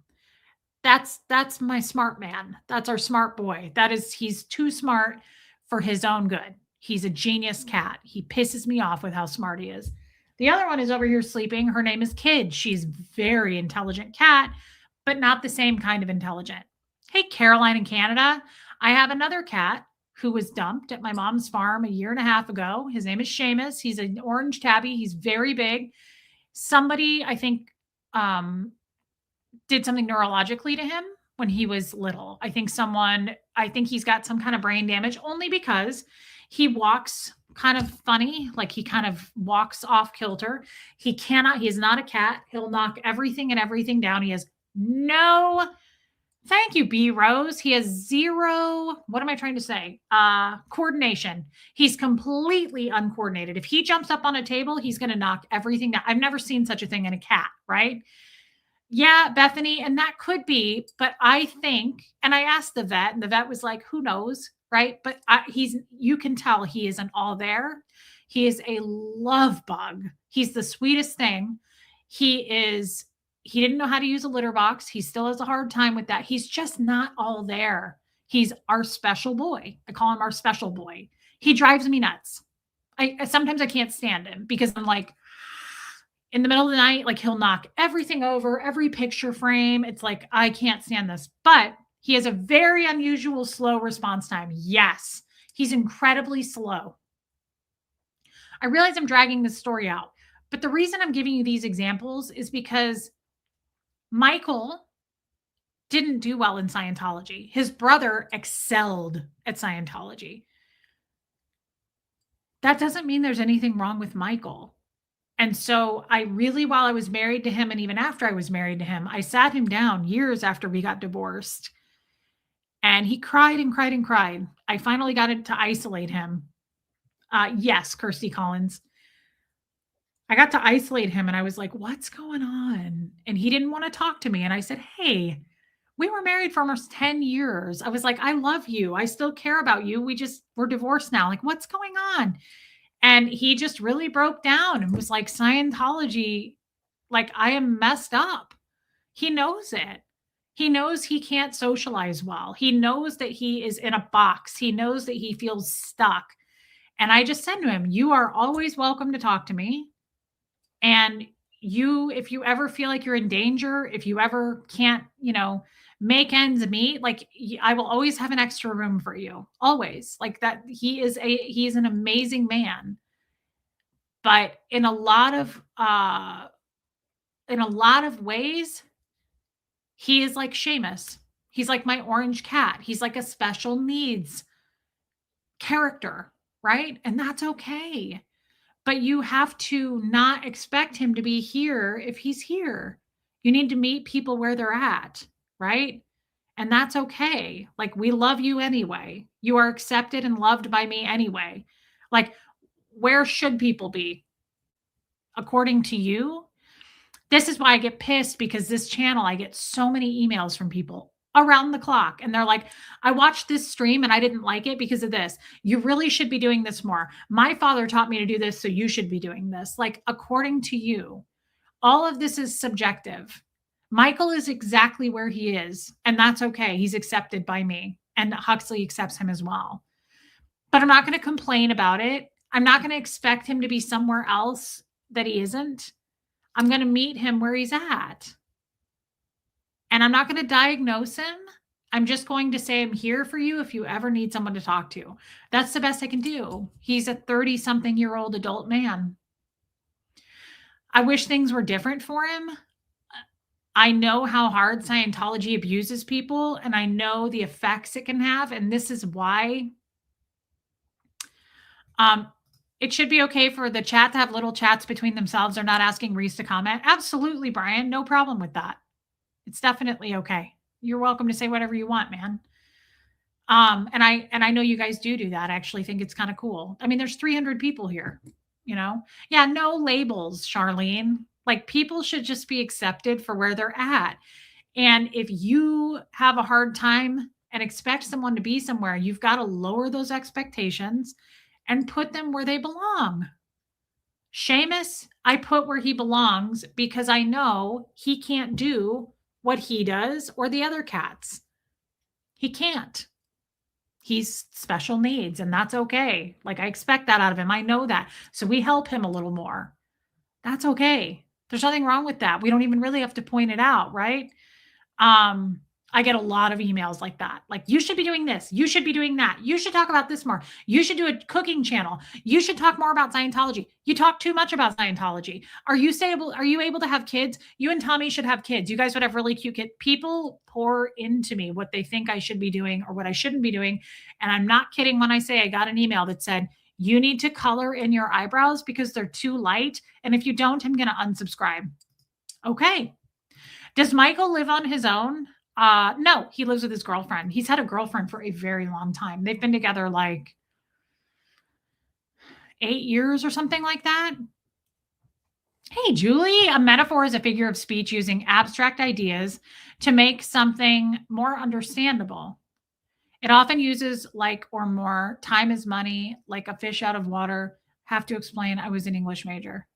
That's my smart man. That's our smart boy. He's too smart for his own good. He's a genius cat. He pisses me off with how smart he is. The other one is over here sleeping. Her name is Kid. She's very intelligent cat, but not the same kind of intelligent. Hey, Caroline in Canada. I have another cat who was dumped at my mom's farm a year and a half ago. His name is Seamus. He's an orange tabby. He's very big. Somebody, I think, did something neurologically to him when he was little. I think he's got some kind of brain damage only because he walks kind of funny, like he kind of walks off kilter. He is not a cat. He'll knock everything and everything down. He has no, thank you, B Rose. He has zero, what am I trying to say? Coordination. He's completely uncoordinated. If he jumps up on a table, he's going to knock everything down. I've never seen such a thing in a cat, right? Yeah, Bethany, and that could be, but I think, and I asked the vet, and the vet was like, who knows, right? But you can tell he isn't all there. He is a love bug. He's the sweetest thing. He didn't know how to use a litter box. He still has a hard time with that. He's just not all there. He's our special boy. I call him our special boy. He drives me nuts. Sometimes I can't stand him because I'm like, in the middle of the night, like he'll knock everything over, every picture frame. It's like, I can't stand this. But he has a very unusual slow response time. Yes, he's incredibly slow. I realize I'm dragging this story out, but the reason I'm giving you these examples is because Michael didn't do well in Scientology. His brother excelled at Scientology. That doesn't mean there's anything wrong with Michael. And so while I was married to him, and even after I was married to him, I sat him down years after we got divorced. And he cried and cried and cried. I finally got it to isolate him. Yes, Kirsty Collins. I got to isolate him and I was like, what's going on? And he didn't want to talk to me. And I said, hey, we were married for almost 10 years. I was like, I love you. I still care about you. We're divorced now. Like, what's going on? And he just really broke down and was like, Scientology, like, I am messed up. He knows it. He knows he can't socialize well. He knows that he is in a box. He knows that he feels stuck. And I just said to him, you are always welcome to talk to me. And if you ever feel like you're in danger, if you ever can't, make ends meet, like I will always have an extra room for you. Always. Like that. He is an amazing man. But in a lot of ways, he is like Seamus. He's like my orange cat. He's like a special needs character, right? And that's okay. But you have to not expect him to be here if he's here. You need to meet people where they're at, right? And that's okay. Like, we love you anyway. You are accepted and loved by me anyway. Like, where should people be? According to you? This is why I get pissed, because this channel, I get so many emails from people around the clock. And they're like, I watched this stream and I didn't like it because of this. You really should be doing this more. My father taught me to do this, so you should be doing this. Like, according to you, all of this is subjective. Michael is exactly where he is, and that's okay. He's accepted by me, and Huxley accepts him as well. But I'm not going to complain about it. I'm not going to expect him to be somewhere else that he isn't. I'm going to meet him where he's at. And I'm not going to diagnose him. I'm just going to say I'm here for you if you ever need someone to talk to. That's the best I can do. He's a 30-something-year-old adult man. I wish things were different for him. I know how hard Scientology abuses people, and I know the effects it can have. And this is why it should be okay for the chat to have little chats between themselves. They're not asking Reese to comment. Absolutely, Brian. No problem with that. It's definitely okay. You're welcome to say whatever you want, man. And I know you guys do that. I actually think it's kind of cool. I mean, there's 300 people here, you know? Yeah, no labels, Charlene. Like, people should just be accepted for where they're at. And if you have a hard time and expect someone to be somewhere, you've got to lower those expectations and put them where they belong. Seamus, I put where he belongs because I know he can't do what he does or the other cats. He can't. He's special needs, and that's okay. Like, I expect that out of him. I know that. So we help him a little more. That's okay. There's nothing wrong with that. We don't even really have to point it out, right? I get a lot of emails like that. Like, you should be doing this. You should be doing that. You should talk about this more. You should do a cooking channel. You should talk more about Scientology. You talk too much about Scientology. Are you able to have kids? You and Tommy should have kids. You guys would have really cute kids. People pour into me what they think I should be doing or what I shouldn't be doing. And I'm not kidding when I say I got an email that said, you need to color in your eyebrows because they're too light. And if you don't, I'm going to unsubscribe. Okay. Does Michael live on his own? No, he lives with his girlfriend. He's had a girlfriend for a very long time. They've been together like 8 years or something like that. Hey, Julie, a metaphor is a figure of speech using abstract ideas to make something more understandable. It often uses like or more. Time is money, like a fish out of water. Have to explain, I was an English major.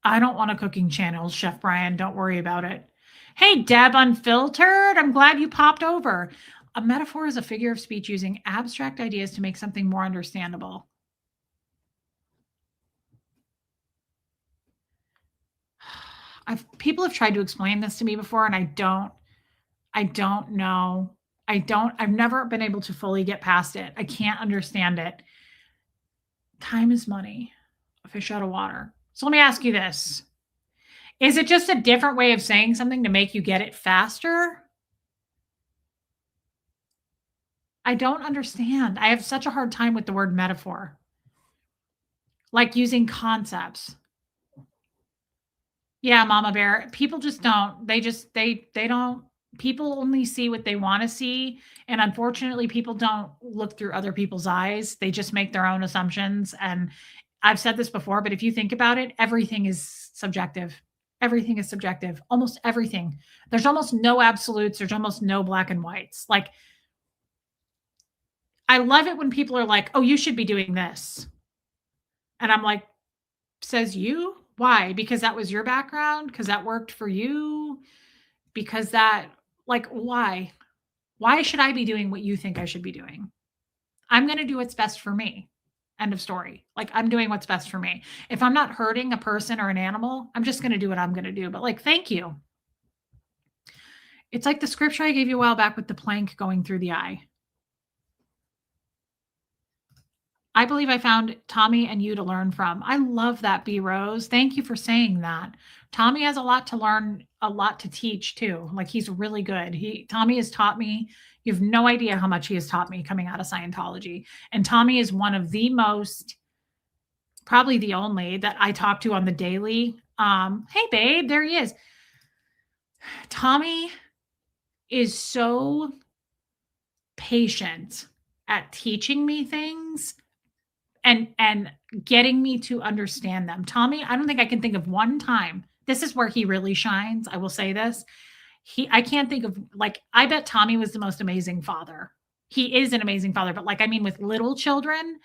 I don't want a cooking channel, Chef Brian. Don't worry about it. Hey, Deb Unfiltered. I'm glad you popped over. A metaphor is a figure of speech using abstract ideas to make something more understandable. People have tried to explain this to me before, and I don't know. I've never been able to fully get past it. I can't understand it. Time is money, a fish out of water. So let me ask you this. Is it just a different way of saying something to make you get it faster? I don't understand. I have such a hard time with the word metaphor. Like using concepts. Yeah, Mama Bear. People just don't. They don't. People only see what they want to see. And unfortunately, people don't look through other people's eyes. They just make their own assumptions. And I've said this before, but if you think about it, everything is subjective. Everything is subjective. Almost everything. There's almost no absolutes. There's almost no black and whites. Like, I love it when people are like, oh, you should be doing this. And I'm like, says you? Why? Because that was your background? Because that worked for you? Because that, like, why? Why should I be doing what you think I should be doing? I'm going to do what's best for me. End of story. Like, I'm doing what's best for me. If I'm not hurting a person or an animal, I'm just going to do what I'm going to do. But like, thank you. It's like the scripture I gave you a while back with the plank going through the eye. I believe I found Tommy and you to learn from. I love that, B Rose. Thank you for saying that. Tommy has a lot to learn, a lot to teach too. Like, he's really good. Tommy has taught me. You have no idea how much he has taught me coming out of Scientology. And Tommy is one of the most, probably the only that I talk to on the daily. Hey babe, there he is. Tommy is so patient at teaching me things and getting me to understand them. Tommy, I don't think I can think of one time. This is where he really shines. I will say this. I can't think of, like, I bet Tommy was the most amazing father. He is an amazing father, but like, I mean, with little children,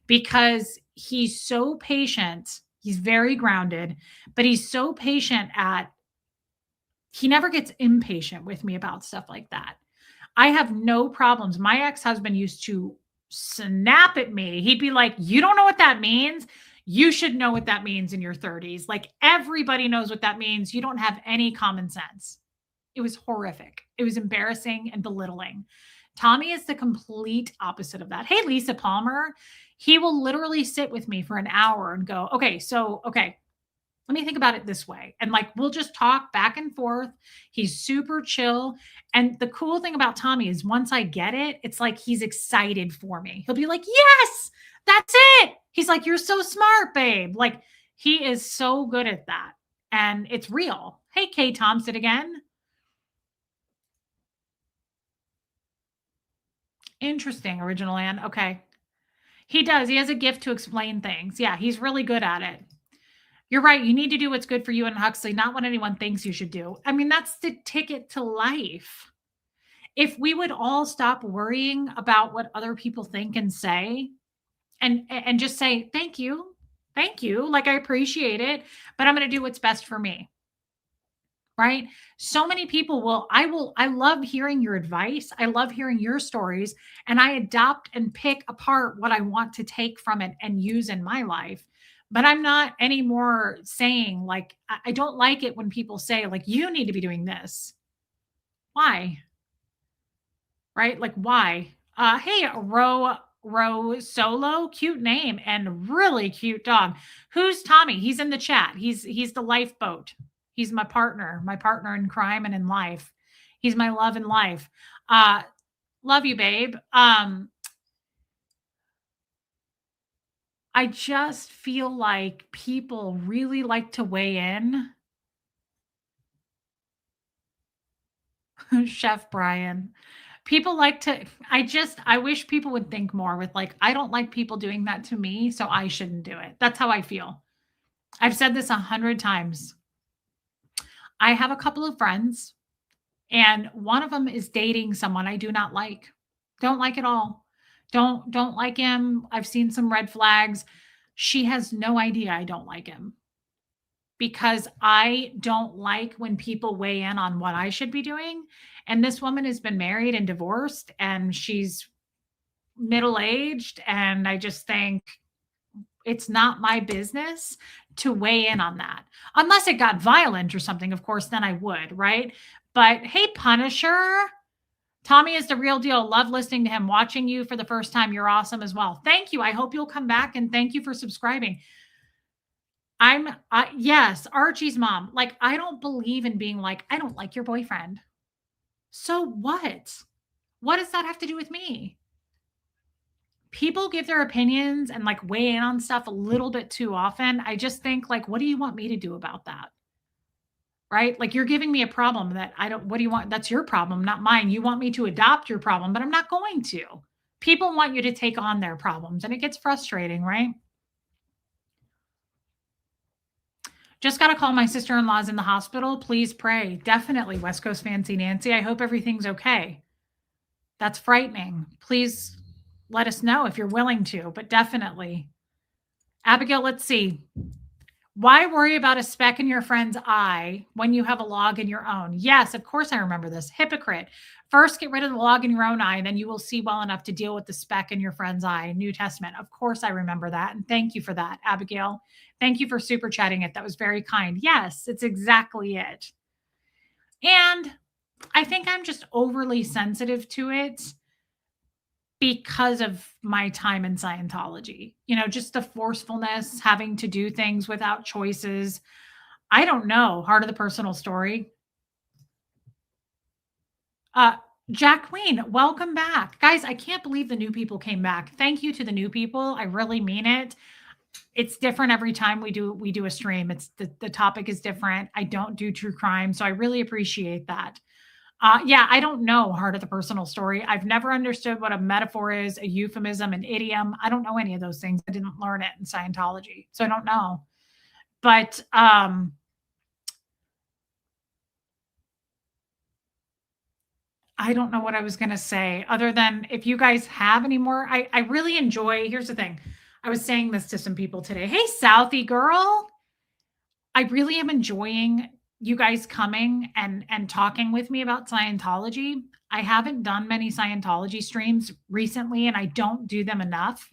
because he's so patient. He's very grounded, but he's so patient he never gets impatient with me about stuff like that. I have no problems. My ex-husband used to snap at me. He'd be like, you don't know what that means? You should know what that means in your 30s. Like, everybody knows what that means. You don't have any common sense. It was horrific. It was embarrassing and belittling. Tommy is the complete opposite of that. Hey, Lisa Palmer. He will literally sit with me for an hour and go, okay, Let me think about it this way. And like, we'll just talk back and forth. He's super chill. And the cool thing about Tommy is once I get it, it's like he's excited for me. He'll be like, yes, that's it. He's like, you're so smart, babe. Like, he is so good at that. And it's real. Hey, Kay Thompson again. Interesting, Original Ann. Okay. He does. He has a gift to explain things. Yeah, he's really good at it. You're right. You need to do what's good for you and Huxley, not what anyone thinks you should do. I mean, that's the ticket to life. If we would all stop worrying about what other people think and say and just say, thank you. Thank you. Like, I appreciate it, but I'm going to do what's best for me. Right? So many people I love hearing your advice. I love hearing your stories, and I adopt and pick apart what I want to take from it and use in my life. But I'm not anymore saying like, I don't like it when people say like, you need to be doing this. Why? Right? Like, why? Hey, Row Solo, cute name and really cute dog. Who's Tommy? He's in the chat. He's the lifeboat. He's my partner in crime and in life. He's my love in life. Love you, babe. I just feel like people really like to weigh in. Chef Brian. People like to, I wish people would think more with like, I don't like people doing that to me, so I shouldn't do it. That's how I feel. I've said this 100 times. I have a couple of friends, and one of them is dating someone I do not like. Don't like at all. Don't like him. I've seen some red flags. She has no idea I don't like him because I don't like when people weigh in on what I should be doing. And this woman has been married and divorced, and she's middle-aged, and I just think it's not my business to weigh in on that. Unless it got violent or something, of course, then I would, right? But hey, Punisher, Tommy is the real deal. Love listening to him. Watching you for the first time. You're awesome as well. Thank you. I hope you'll come back, and thank you for subscribing. Yes, Archie's mom. Like, I don't believe in being like, I don't like your boyfriend. So what? What does that have to do with me? People give their opinions and like weigh in on stuff a little bit too often. I just think like, what do you want me to do about that? Right? Like, you're giving me a problem that what do you want? That's your problem, not mine. You want me to adopt your problem, but I'm not going to. People want you to take on their problems, and it gets frustrating, right? Just got to call my sister-in-law's in the hospital. Please pray. Definitely, West Coast Fancy Nancy. I hope everything's okay. That's frightening. Please let us know if you're willing to, but definitely. Abigail, let's see. Why worry about a speck in your friend's eye when you have a log in your own? Yes, of course I remember this. Hypocrite. First, get rid of the log in your own eye, then you will see well enough to deal with the speck in your friend's eye. New Testament. Of course I remember that. And thank you for that, Abigail. Thank you for super chatting it. That was very kind. Yes, it's exactly it. And I think I'm just overly sensitive to it because of my time in Scientology. You know, just the forcefulness, having to do things without choices. I don't know. Heart of the personal story. Jack Queen, welcome back. Guys, I can't believe the new people came back. Thank you to the new people. I really mean it. It's different every time we do a stream. It's the topic is different. I don't do true crime, so I really appreciate that. Yeah, I don't know heart of the personal story. I've never understood what a metaphor is, a euphemism, an idiom. I don't know any of those things. I didn't learn it in Scientology, so I don't know. But I don't know what I was going to say other than if you guys have any more, I really enjoy. Here's the thing. I was saying this to some people today. Hey, Southie girl. I really am enjoying you guys coming and talking with me about Scientology. I haven't done many Scientology streams recently, and I don't do them enough.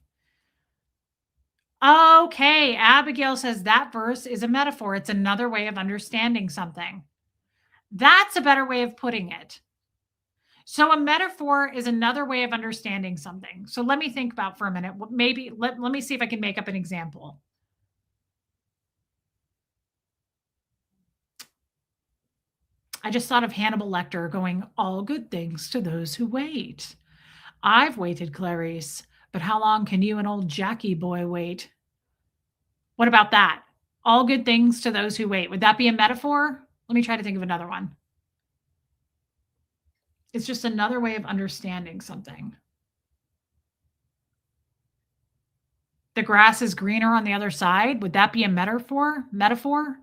Okay, Abigail says that verse is a metaphor. It's another way of understanding something. That's a better way of putting it. So a metaphor is another way of understanding something. So let me think about for a minute. Maybe let me see if I can make up an example. I just thought of Hannibal Lecter going, all good things to those who wait. I've waited, Clarice, but how long can you and old Jackie boy wait? What about that? All good things to those who wait. Would that be a metaphor? Let me try to think of another one. It's just another way of understanding something. The grass is greener on the other side. Would that be a metaphor? Metaphor?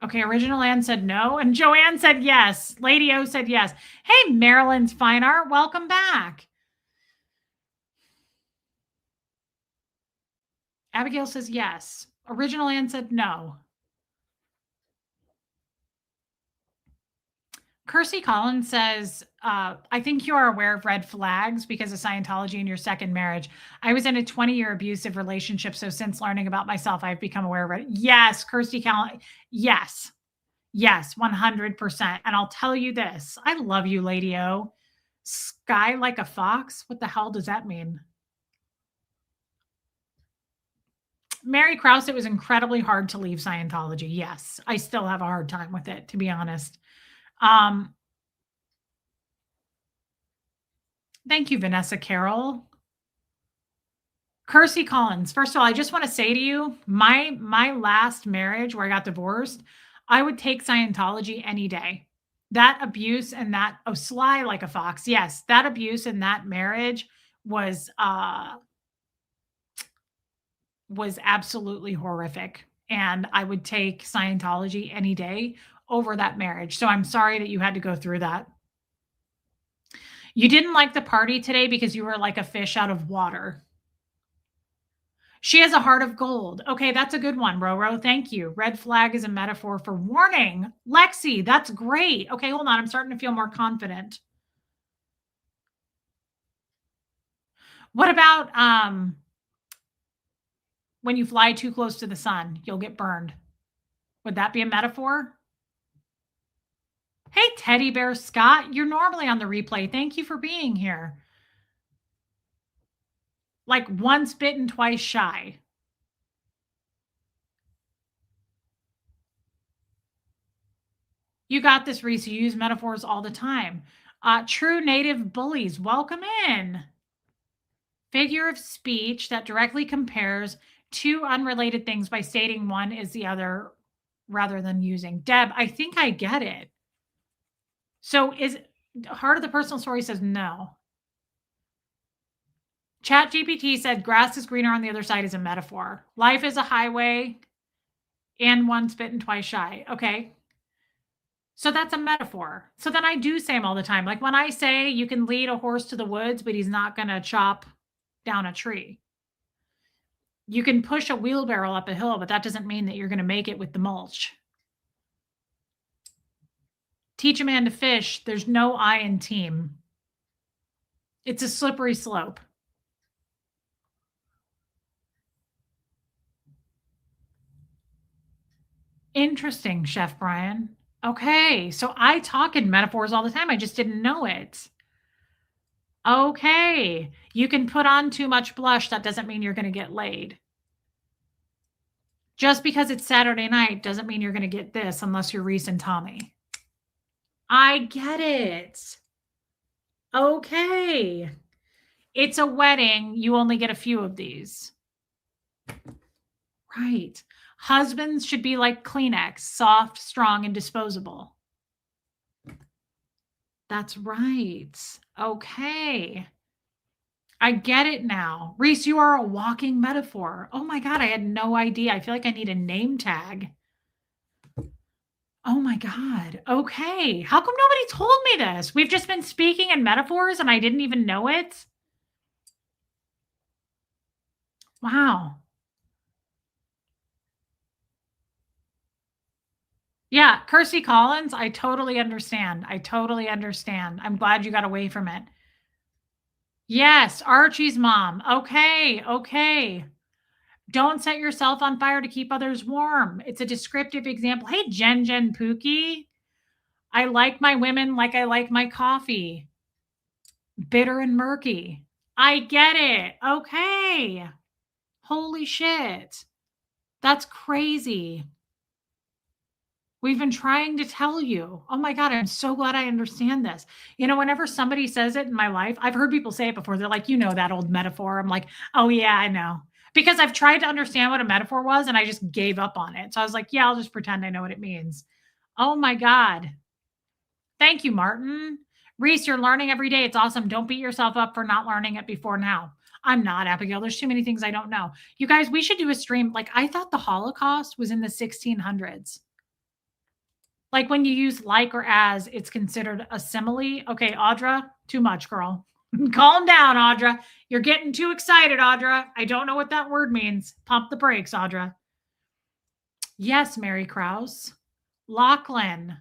Okay, Original Ann said no, and Joanne said yes. Lady O said yes. Hey, Maryland's Fine Art, welcome back. Abigail says yes. Original Ann said no. Kirsty Collins says, I think you are aware of red flags because of Scientology in your second marriage. I was in a 20-year abusive relationship, so since learning about myself, I've become aware of it. Yes, Kirsty Collins. Yes. Yes, 100%. And I'll tell you this. I love you, Lady O. Sky like a fox? What the hell does that mean? Mary Krause, it was incredibly hard to leave Scientology. Yes, I still have a hard time with it, to be honest. Thank you, Vanessa Carroll. Kirsty Collins. First of all, I just want to say to you, my last marriage where I got divorced, I would take Scientology any day. That abuse and that sly like a fox. Yes, that abuse in that marriage was absolutely horrific. And I would take Scientology any day over that marriage. So I'm sorry that you had to go through that. You didn't like the party today because you were like a fish out of water. She has a heart of gold. Okay, that's a good one, Roro. Thank you. Red flag is a metaphor for warning. Lexi, that's great. Okay, hold on. I'm starting to feel more confident. What about when you fly too close to the sun, you'll get burned? Would that be a metaphor? Hey, Teddy Bear Scott, you're normally on the replay. Thank you for being here. Like once bitten, twice shy. You got this, Reese. You use metaphors all the time. True native bullies, welcome in. Figure of speech that directly compares two unrelated things by stating one is the other rather than using. Deb, I think I get it. So is Heart of the Personal Story says no. Chat GPT said grass is greener on the other side is a metaphor. Life is a highway and once bitten, twice shy. Okay. So that's a metaphor. So then I do say them all the time. Like when I say you can lead a horse to the woods, but he's not going to chop down a tree. You can push a wheelbarrow up a hill, but that doesn't mean that you're going to make it with the mulch. Teach a man to fish. There's no I in team. It's a slippery slope. Interesting, Chef Brian. Okay, so I talk in metaphors all the time. I just didn't know it. Okay, you can put on too much blush. That doesn't mean you're going to get laid. Just because it's Saturday night doesn't mean you're going to get this unless you're Reese and Tommy. I get it. Okay. It's a wedding. You only get a few of these. Right. Husbands should be like Kleenex, soft, strong, and disposable. That's right. Okay. I get it now. Reese, you are a walking metaphor. Oh my God, I had no idea. I feel like I need a name tag. Oh my God. Okay. How come nobody told me this? We've just been speaking in metaphors and I didn't even know it. Wow. Yeah, Kirsty Collins, I totally understand. I totally understand. I'm glad you got away from it. Yes, Archie's mom. Okay, okay. Don't set yourself on fire to keep others warm. It's a descriptive example. Hey, Jen Pookie. I like my women like I like my coffee. Bitter and murky. I get it. Okay. Holy shit. That's crazy. We've been trying to tell you. Oh my God, I'm so glad I understand this. Whenever somebody says it in my life, I've heard people say it before. They're like, that old metaphor. I'm like, oh yeah, I know. Because I've tried to understand what a metaphor was and I just gave up on it. So I was like, yeah, I'll just pretend I know what it means. Oh my God. Thank you, Martin. Reese, you're learning every day. It's awesome. Don't beat yourself up for not learning it before now. I'm not, Abigail. There's too many things I don't know. You guys, we should do a stream. Like, I thought the Holocaust was in the 1600s. Like when you use like or as, it's considered a simile. Okay, Audra, too much, girl. Calm down, Audra. You're getting too excited, Audra. I don't know what that word means. Pump the brakes, Audra. Yes, Mary Krause. Lachlan.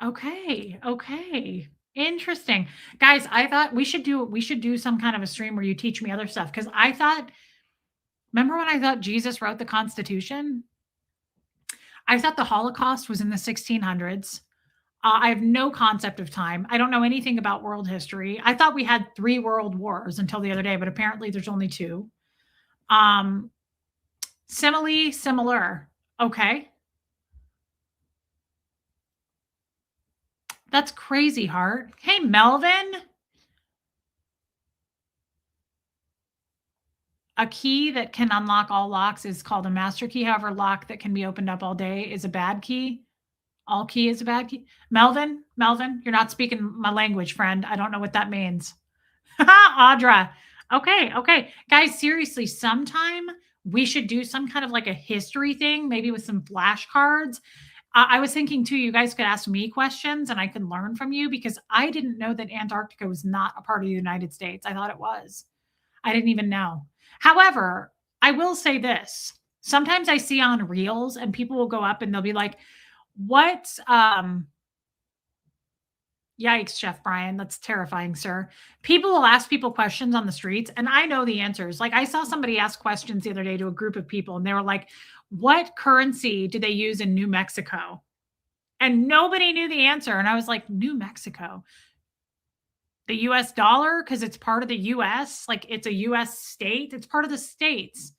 Okay. Interesting. Guys, I thought we should do some kind of a stream where you teach me other stuff cuz remember when I thought Jesus wrote the Constitution? I thought the Holocaust was in the 1600s. I have no concept of time. I don't know anything about world history. I thought we had 3 world wars until the other day, but apparently there's only 2. Um, simile, similar. Okay. That's crazy, Heart. Hey, Melvin. A key that can unlock all locks is called a master key. However, lock that can be opened up all day is a bad key. All key is a bad key. Melvin, you're not speaking my language, friend. I don't know what that means. Audra. Okay. Guys, seriously, sometime we should do some kind of like a history thing, maybe with some flashcards. I was thinking too, you guys could ask me questions and I could learn from you because I didn't know that Antarctica was not a part of the United States. I thought it was. I didn't even know. However, I will say this. Sometimes I see on reels and people will go up and they'll be like, what yikes, Chef Brian, that's terrifying, sir. People will ask people questions on the streets and I know the answers. Like I saw somebody ask questions the other day to a group of people and they were like, what currency do they use in New Mexico? And nobody knew the answer. And I was like, New Mexico, the US dollar, because it's part of the US, like it's a US state, it's part of the states.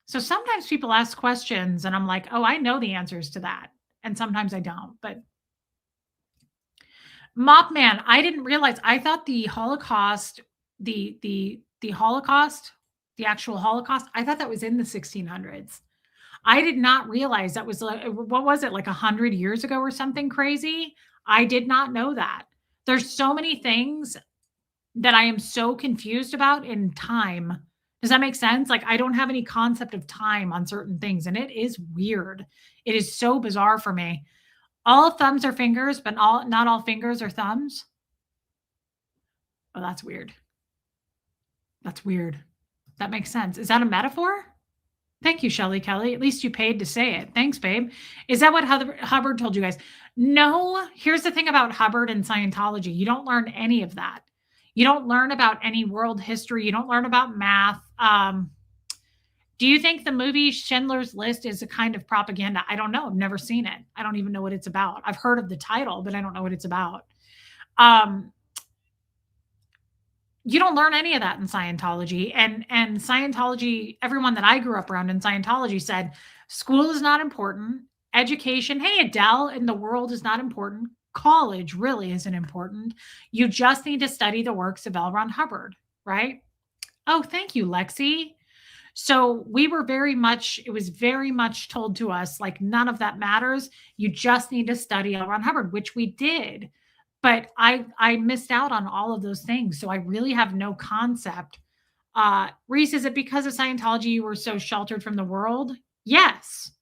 So sometimes people ask questions and I'm like, oh, I know the answers to that. And sometimes I don't. But Mop Man, I didn't realize. I thought the Holocaust, the Holocaust, the actual Holocaust, I thought that was in the 1600s. I did not realize that was like, what was it, like 100 years ago or something crazy? I did not know that. There's so many things that I am so confused about in time. Does that make sense? Like I don't have any concept of time on certain things and it is weird. It is so bizarre for me. All thumbs are fingers, but not all fingers are thumbs. Oh, that's weird. That's weird. That makes sense. Is that a metaphor? Thank you, Shelly Kelly. At least you paid to say it. Thanks, babe. Is that what Hubbard told you guys? No. Here's the thing about Hubbard and Scientology. You don't learn any of that. You don't learn about any world history. You don't learn about math. Do you think the movie Schindler's List is a kind of propaganda? I don't know. I've never seen it. I don't even know what it's about. I've heard of the title, but I don't know what it's about. You don't learn any of that in Scientology. And Scientology, everyone that I grew up around in Scientology said, school is not important. Education, hey, Adele, in the world is not important. College really isn't important. You just need to study the works of L. Ron Hubbard, right? Oh, thank you, Lexi. So we were it was very much told to us, like, none of that matters. You just need to study L. Ron Hubbard, which we did. But I missed out on all of those things. So I really have no concept. Reese, is it because of Scientology you were so sheltered from the world? Yes,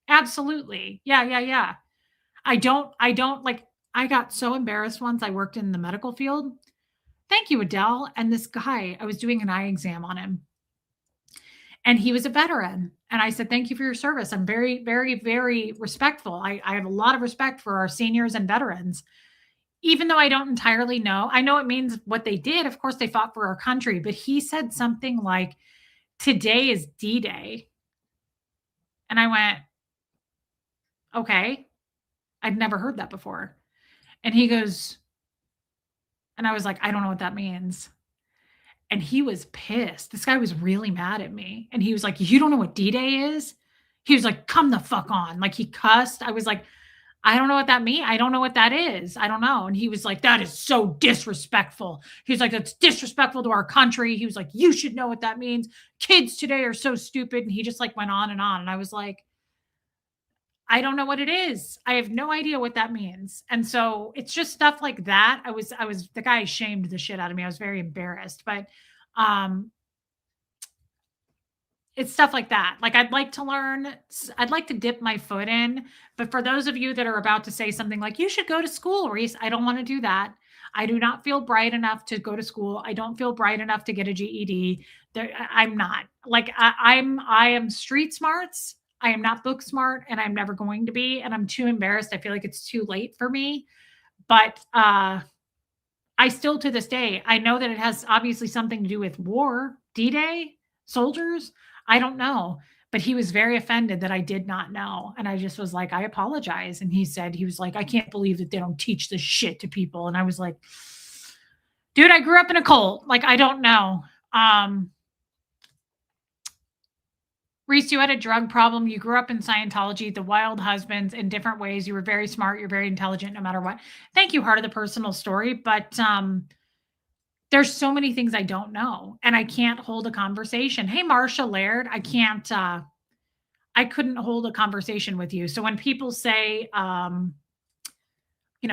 absolutely. Yeah. I don't like, I got so embarrassed once. I worked in the medical field. Thank you, Adele. And this guy, I was doing an eye exam on him and he was a veteran. And I said, thank you for your service. I'm very, very, very respectful. I have a lot of respect for our seniors and veterans. Even though I don't entirely know, I know it means what they did. Of course, they fought for our country, but he said something like, today is D-Day. And I went, okay. I'd never heard that before. And he goes, And I was like, I don't know what that means. And he was pissed. This guy was really mad at me. And he was like, you don't know what D-Day is? He was like, come the fuck on. Like he cussed. I was like, I don't know what that means. I don't know what that is. I don't know. And he was like, that is so disrespectful. He's like, that's disrespectful to our country. He was like, you should know what that means. Kids today are so stupid. And he just like went on. And I was like, I don't know what it is. I have no idea what that means. And so it's just stuff like that. I was the guy shamed the shit out of me. I was very embarrassed, but um it's stuff like that. Like I'd like to learn, I'd like to dip my foot in, but for those of you that are about to say something like you should go to school, Reese, I don't want to do that. I do not feel bright enough to go to school. I don't feel bright enough to get a GED. I'm not. Like I am street smarts. I am not book smart and I'm never going to be and I'm too embarrassed. I feel like it's too late for me. But I still to this day, I know that it has obviously something to do with war, D-Day, soldiers. I don't know. But he was very offended that I did not know. And I just was like, I apologize. And he was like, I can't believe that they don't teach this shit to people. And I was like, dude, I grew up in a cult. Like, I don't know. Reese, you had a drug problem. You grew up in Scientology, the wild husbands in different ways. You were very smart. You're very intelligent no matter what. Thank you, Heart of the Personal Story. But there's so many things I don't know and I can't hold a conversation. Hey, Marsha Laird, I couldn't hold a conversation with you. So when people say,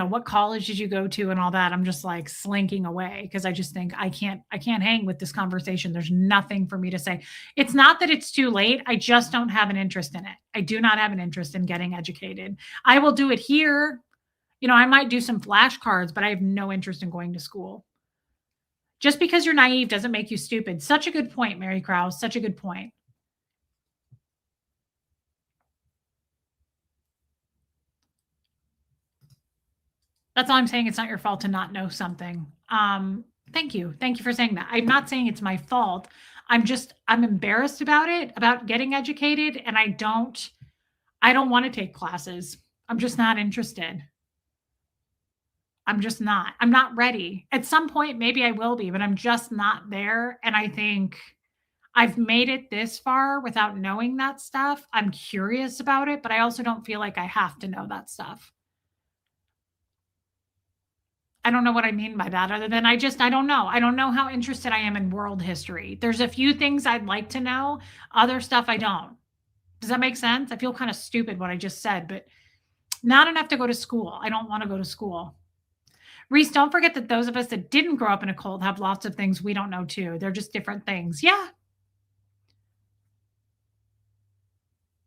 what college did you go to and all that, I'm just like slinking away because I just think I can't hang with this conversation. There's nothing for me to say. It's not that it's too late. I just don't have an interest in it. I do not have an interest in getting educated. I will do it here. I might do some flashcards, but I have no interest in going to school. Just because you're naive doesn't make you stupid. Such a good point, Mary Krause. Such a good point. That's all I'm saying. It's not your fault to not know something. Thank you. Thank you for saying that. I'm not saying it's my fault. I'm embarrassed about it, about getting educated, and I don't want to take classes. I'm just not interested. I'm just not. I'm not ready. At some point, maybe I will be, but I'm just not there. And I think I've made it this far without knowing that stuff. I'm curious about it, but I also don't feel like I have to know that stuff. I don't know what I mean by that other than I don't know. I don't know how interested I am in world history. There's a few things I'd like to know, other stuff I don't. Does that make sense? I feel kind of stupid what I just said, but not enough to go to school. I don't want to go to school. Reese, don't forget that those of us that didn't grow up in a cult have lots of things we don't know too. They're just different things. Yeah.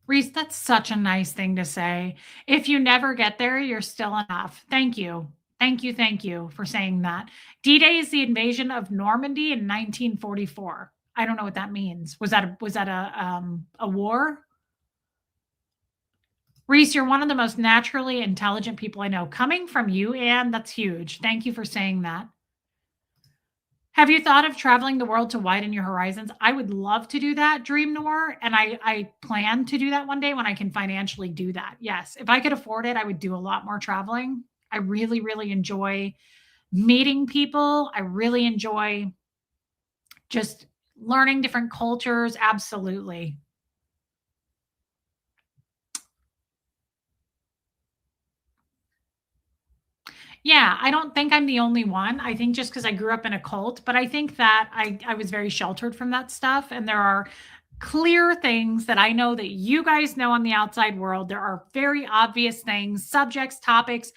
Reese, that's such a nice thing to say. If you never get there, you're still enough. Thank you. Thank you for saying that. D-Day is the invasion of Normandy in 1944. I don't know what that means. Was that a war? Reese, you're one of the most naturally intelligent people I know. Coming from you, Anne, that's huge. Thank you for saying that. Have you thought of traveling the world to widen your horizons? I would love to do that, Dream Noir, and I plan to do that one day when I can financially do that. Yes, if I could afford it, I would do a lot more traveling. I really, really enjoy meeting people. I really enjoy just learning different cultures. Absolutely. Yeah, I don't think I'm the only one. I think just because I grew up in a cult, but I think that I was very sheltered from that stuff. And there are clear things that I know that you guys know on the outside world. There are very obvious things, subjects, topics,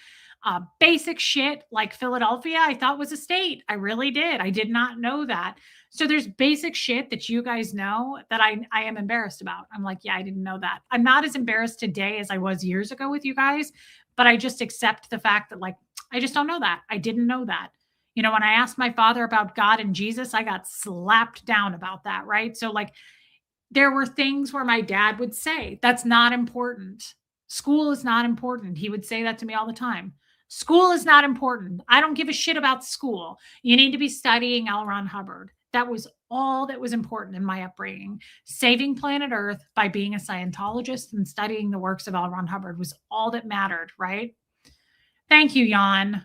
basic shit like Philadelphia, I thought was a state. I really did. I did not know that. So there's basic shit that you guys know that I am embarrassed about. I'm like, yeah, I didn't know that. I'm not as embarrassed today as I was years ago with you guys, but I just accept the fact that like, I just don't know that. I didn't know that. When I asked my father about God and Jesus, I got slapped down about that, right? So like there were things where my dad would say, that's not important. School is not important. He would say that to me all the time. School is not important. I don't give a shit about school. You need to be studying L. Ron Hubbard. That was all that was important in my upbringing. Saving planet Earth by being a Scientologist and studying the works of L. Ron Hubbard was all that mattered, right? Thank you, Jan.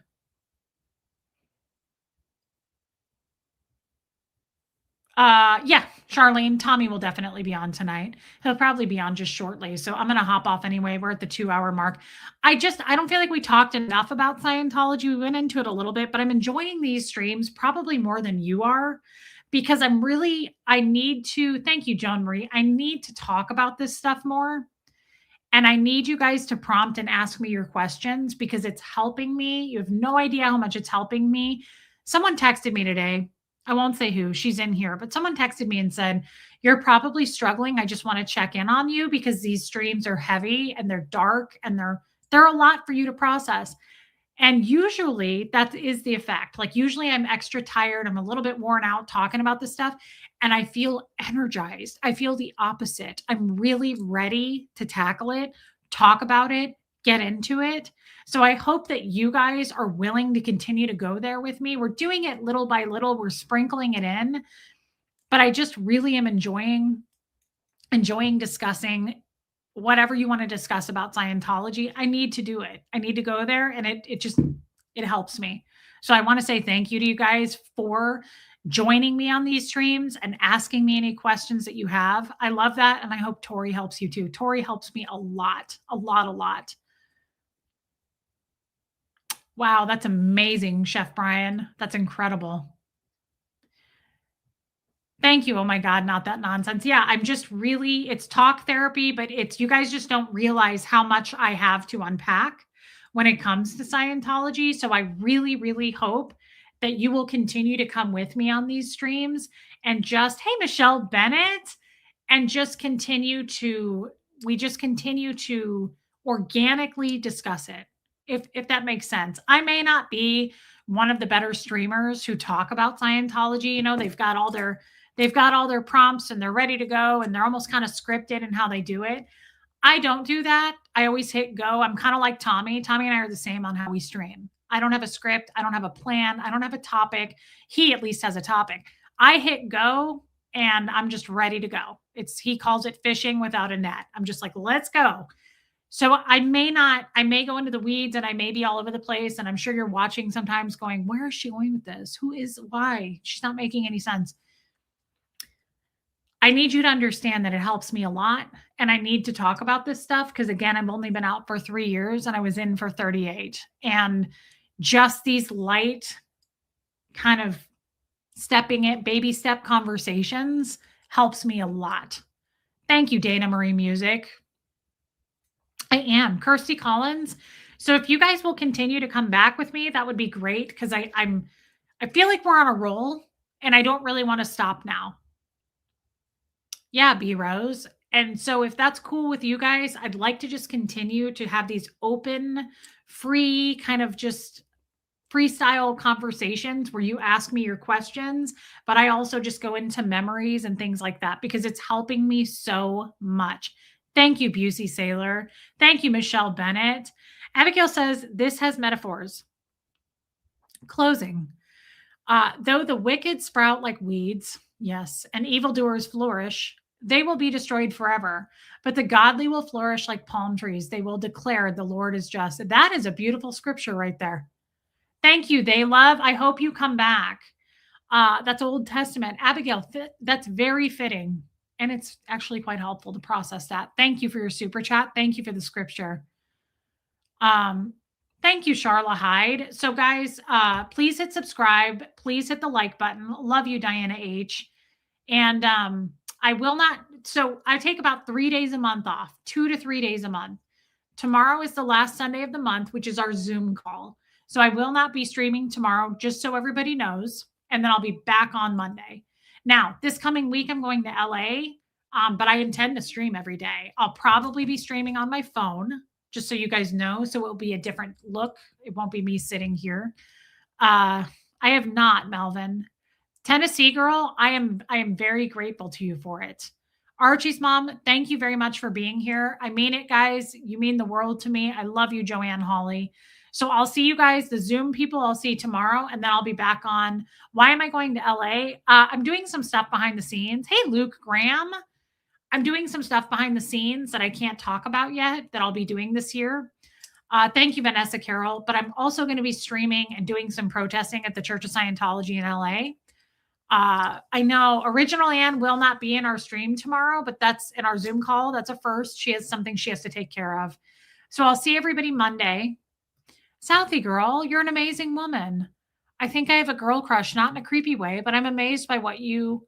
Yeah, Charlene, Tommy will definitely be on tonight. He'll probably be on just shortly. So I'm going to hop off anyway. We're at the 2 hour mark. I don't feel like we talked enough about Scientology. We went into it a little bit, but I'm enjoying these streams probably more than you are because I need to, thank you, Joan Marie. I need to talk about this stuff more. And I need you guys to prompt and ask me your questions because it's helping me. You have no idea how much it's helping me. Someone texted me today. I won't say who, she's in here, but someone texted me and said, "You're probably struggling. I just want to check in on you because these streams are heavy and they're dark and they're a lot for you to process." And usually that is the effect. Like usually I'm extra tired. I'm a little bit worn out talking about this stuff and I feel energized. I feel the opposite. I'm really ready to tackle it, talk about it, get into it. So I hope that you guys are willing to continue to go there with me. We're doing it little by little. We're sprinkling it in, but I just really am enjoying discussing whatever you want to discuss about Scientology. I need to do it. I need to go there and it helps me. So I want to say thank you to you guys for joining me on these streams and asking me any questions that you have. I love that. And I hope Tori helps you too. Tori helps me a lot, a lot, a lot. Wow, that's amazing, Chef Brian. That's incredible. Thank you. Oh my God, not that nonsense. Yeah, I'm just really, it's talk therapy, but you guys just don't realize how much I have to unpack when it comes to Scientology. So I really, really hope that you will continue to come with me on these streams and just, hey, Michelle Bennett, and we just continue to organically discuss it. If that makes sense. I may not be one of the better streamers who talk about Scientology. You know, they've got all their prompts and they're ready to go and they're almost kind of scripted in how they do it. I don't do that. I always hit go. I'm kind of like Tommy. Tommy and I are the same on how we stream. I don't have a script. I don't have a plan. I don't have a topic. He at least has a topic. I hit go and I'm just ready to go. He calls it fishing without a net. I'm just like, let's go. So I may go into the weeds and I may be all over the place. And I'm sure you're watching sometimes going, where is she going with this? Why? She's not making any sense. I need you to understand that it helps me a lot. And I need to talk about this stuff because, again, I've only been out for 3 years and I was in for 38. And just these light kind of baby step conversations helps me a lot. Thank you, Dana Marie Music. I am. Kirsty Collins. So if you guys will continue to come back with me, that would be great because I feel like we're on a roll and I don't really want to stop now. Yeah, B Rose. And so if that's cool with you guys, I'd like to just continue to have these open, free, kind of just freestyle conversations where you ask me your questions, but I also just go into memories and things like that because it's helping me so much. Thank you, Busey Sailor. Thank you, Michelle Bennett. Abigail says, this has metaphors. Closing. Though the wicked sprout like weeds, yes, and evildoers flourish, they will be destroyed forever. But the godly will flourish like palm trees. They will declare the Lord is just. That is a beautiful scripture right there. Thank you, They Love. I hope you come back. That's Old Testament. Abigail, that's very fitting. And it's actually quite helpful to process that. Thank you for your super chat. Thank you for the scripture. Thank you, Charla Hyde. So guys, please hit subscribe. Please hit the like button. Love you, Diana H. And I take about 3 days a month off, 2 to 3 days a month. Tomorrow is the last Sunday of the month, which is our Zoom call. So I will not be streaming tomorrow, just so everybody knows. And then I'll be back on Monday. Now, this coming week, I'm going to LA, but I intend to stream every day. I'll probably be streaming on my phone, just so you guys know. So it'll be a different look. It won't be me sitting here. I have not, Melvin. Tennessee girl, I am very grateful to you for it. Archie's mom, thank you very much for being here. I mean it, guys. You mean the world to me. I love you, Joanne Hawley. So I'll see you guys, the Zoom people, I'll see you tomorrow, and then I'll be back on. Why am I going to LA? I'm doing some stuff behind the scenes. Hey, Luke Graham. I'm doing some stuff behind the scenes that I can't talk about yet that I'll be doing this year. Thank you, Vanessa Carroll. But I'm also going to be streaming and doing some protesting at the Church of Scientology in LA. I know original Ann will not be in our stream tomorrow, but that's in our Zoom call. That's a first. She has something she has to take care of. So I'll see everybody Monday. Southie girl, you're an amazing woman. I think I have a girl crush, not in a creepy way, but I'm amazed by when you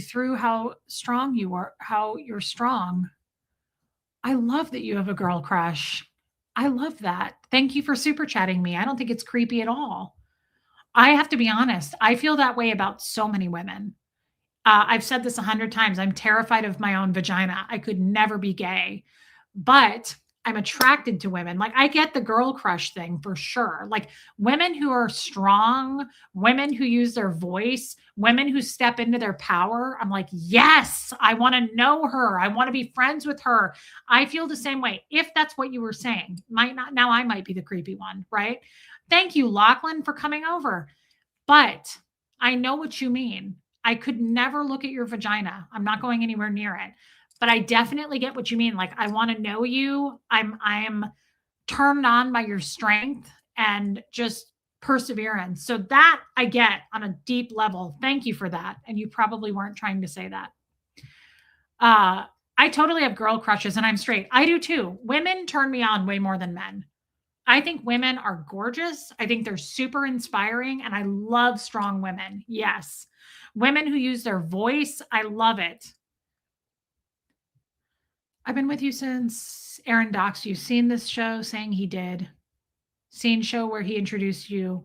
threw how strong you were, how you're strong. I love that you have a girl crush. I love that. Thank you for super chatting me. I don't think it's creepy at all. I have to be honest. I feel that way about so many women. I've said this 100 times. I'm terrified of my own vagina. I could never be gay, but I'm attracted to women. Like I get the girl crush thing for sure. Like women who are strong, women who use their voice, women who step into their power. I'm like, yes, I want to know her. I want to be friends with her. I feel the same way. If that's what you were saying, might not. Now I might be the creepy one, right? Thank you, Lachlan, for coming over. But I know what you mean. I could never look at your vagina. I'm not going anywhere near it. But I definitely get what you mean. Like I want to know you. I'm turned on by your strength and just perseverance. So that I get on a deep level. Thank you for that. And you probably weren't trying to say that. I totally have girl crushes and I'm straight. I do too. Women turn me on way more than men. I think women are gorgeous. I think they're super inspiring and I love strong women. Yes. Women who use their voice. I love it. I've been with you since Aaron doxed you. Seen this show? Saying he did. Seen show where he introduced you.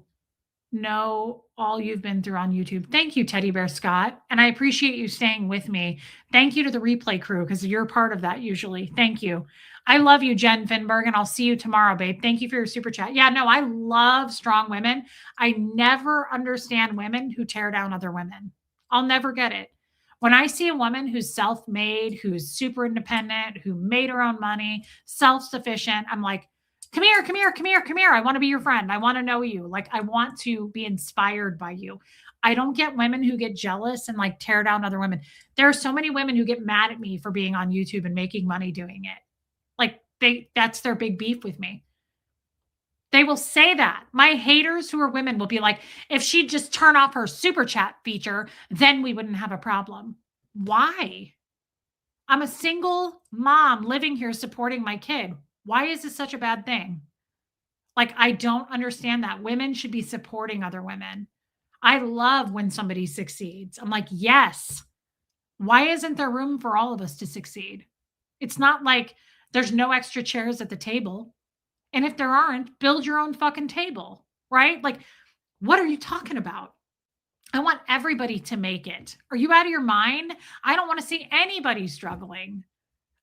Know all you've been through on YouTube. Thank you, Teddy Bear Scott. And I appreciate you staying with me. Thank you to the replay crew because you're part of that usually. Thank you. I love you, Jen Finberg, and I'll see you tomorrow, babe. Thank you for your super chat. Yeah, no, I love strong women. I never understand women who tear down other women. I'll never get it. When I see a woman who's self-made, who's super independent, who made her own money, self-sufficient, I'm like, come here, come here, come here, come here. I want to be your friend. I want to know you. Like, I want to be inspired by you. I don't get women who get jealous and like tear down other women. There are so many women who get mad at me for being on YouTube and making money doing it. Like that's their big beef with me. They will say that. My haters who are women will be like, if she'd just turn off her super chat feature, then we wouldn't have a problem. Why? I'm a single mom living here supporting my kid. Why is this such a bad thing? Like, I don't understand that. Women should be supporting other women. I love when somebody succeeds. I'm like, yes. Why isn't there room for all of us to succeed? It's not like there's no extra chairs at the table. And if there aren't, build your own fucking table, right? Like, what are you talking about? I want everybody to make it. Are you out of your mind? I don't want to see anybody struggling.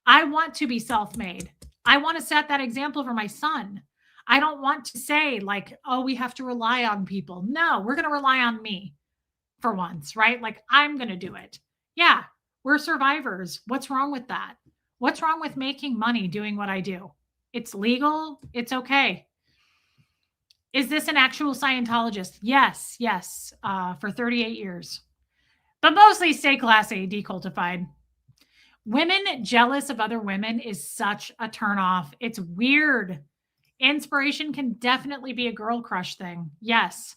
I want to be self-made. I want to set that example for my son. I don't want to say like, oh, we have to rely on people. No, we're going to rely on me for once, right? Like I'm going to do it. Yeah, we're survivors. What's wrong with that? What's wrong with making money doing what I do? It's legal. It's okay. Is this an actual Scientologist? Yes, yes, for 38 years. But mostly stay classy, decultified. Women jealous of other women is such a turnoff. It's weird. Inspiration can definitely be a girl crush thing. Yes.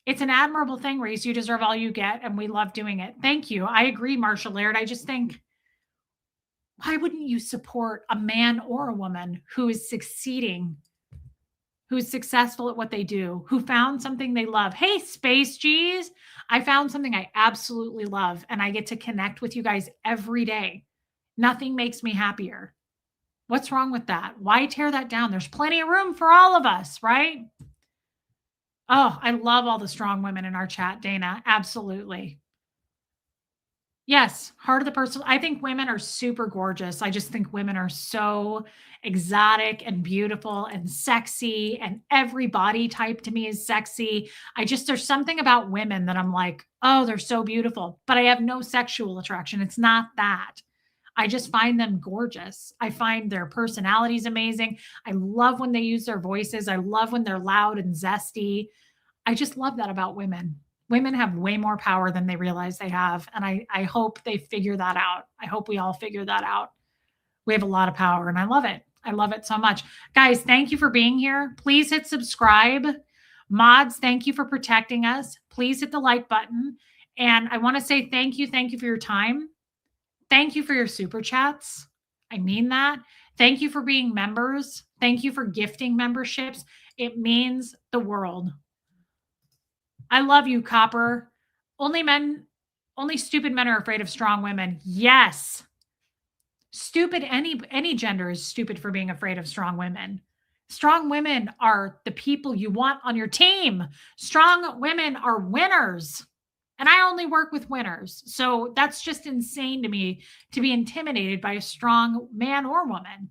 It's an admirable thing, Reese. You deserve all you get, and we love doing it. Thank you. I agree, Marshall Laird. I just think, why wouldn't you support a man or a woman who is succeeding, who's successful at what they do, who found something they love? Hey, Space G's, I found something I absolutely love, and I get to connect with you guys every day. Nothing makes me happier. What's wrong with that? Why tear that down? There's plenty of room for all of us, right? Oh, I love all the strong women in our chat, Dana. Absolutely. Yes, heart of the person. I think women are super gorgeous. I just think women are so exotic and beautiful and sexy, and every body type to me is sexy. There's something about women that I'm like, oh, they're so beautiful, but I have no sexual attraction. It's not that. I just find them gorgeous. I find their personalities amazing. I love when they use their voices. I love when they're loud and zesty. I just love that about women. Women have way more power than they realize they have. And I hope they figure that out. I hope we all figure that out. We have a lot of power and I love it. I love it so much. Guys, thank you for being here. Please hit subscribe. Mods, thank you for protecting us. please hit the like button. And I want to say thank you. Thank you for your time. Thank you for your super chats. I mean that. Thank you for being members. Thank you for gifting memberships. It means the world. I love you, Copper. Only stupid men are afraid of strong women. Yes. Stupid, any gender is stupid for being afraid of strong women. Strong women are the people you want on your team. Strong women are winners. And I only work with winners. So that's just insane to me to be intimidated by a strong man or woman.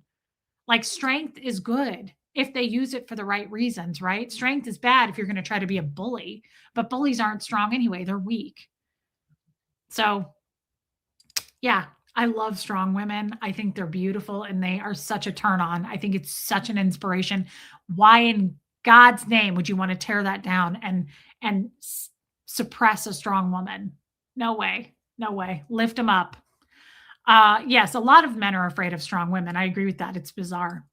Like, strength is good if they use it for the right reasons, right? Strength is bad if you're going to try to be a bully, but bullies aren't strong anyway. They're weak. So yeah, I love strong women. I think they're beautiful and they are such a turn on. I think it's such an inspiration. Why in God's name would you want to tear that down and suppress a strong woman? No way. No way. Lift them up. Yes, a lot of men are afraid of strong women. I agree with that. It's bizarre.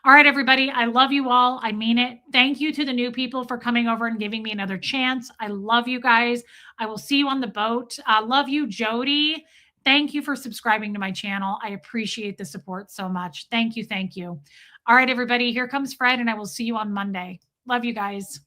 All right, everybody. I love you all. I mean it. Thank you to the new people for coming over and giving me another chance. I love you guys. I will see you on the boat. Love you, Jody. Thank you for subscribing to my channel. I appreciate the support so much. Thank you. Thank you. All right, everybody. Here comes Fred, and I will see you on Monday. Love you guys.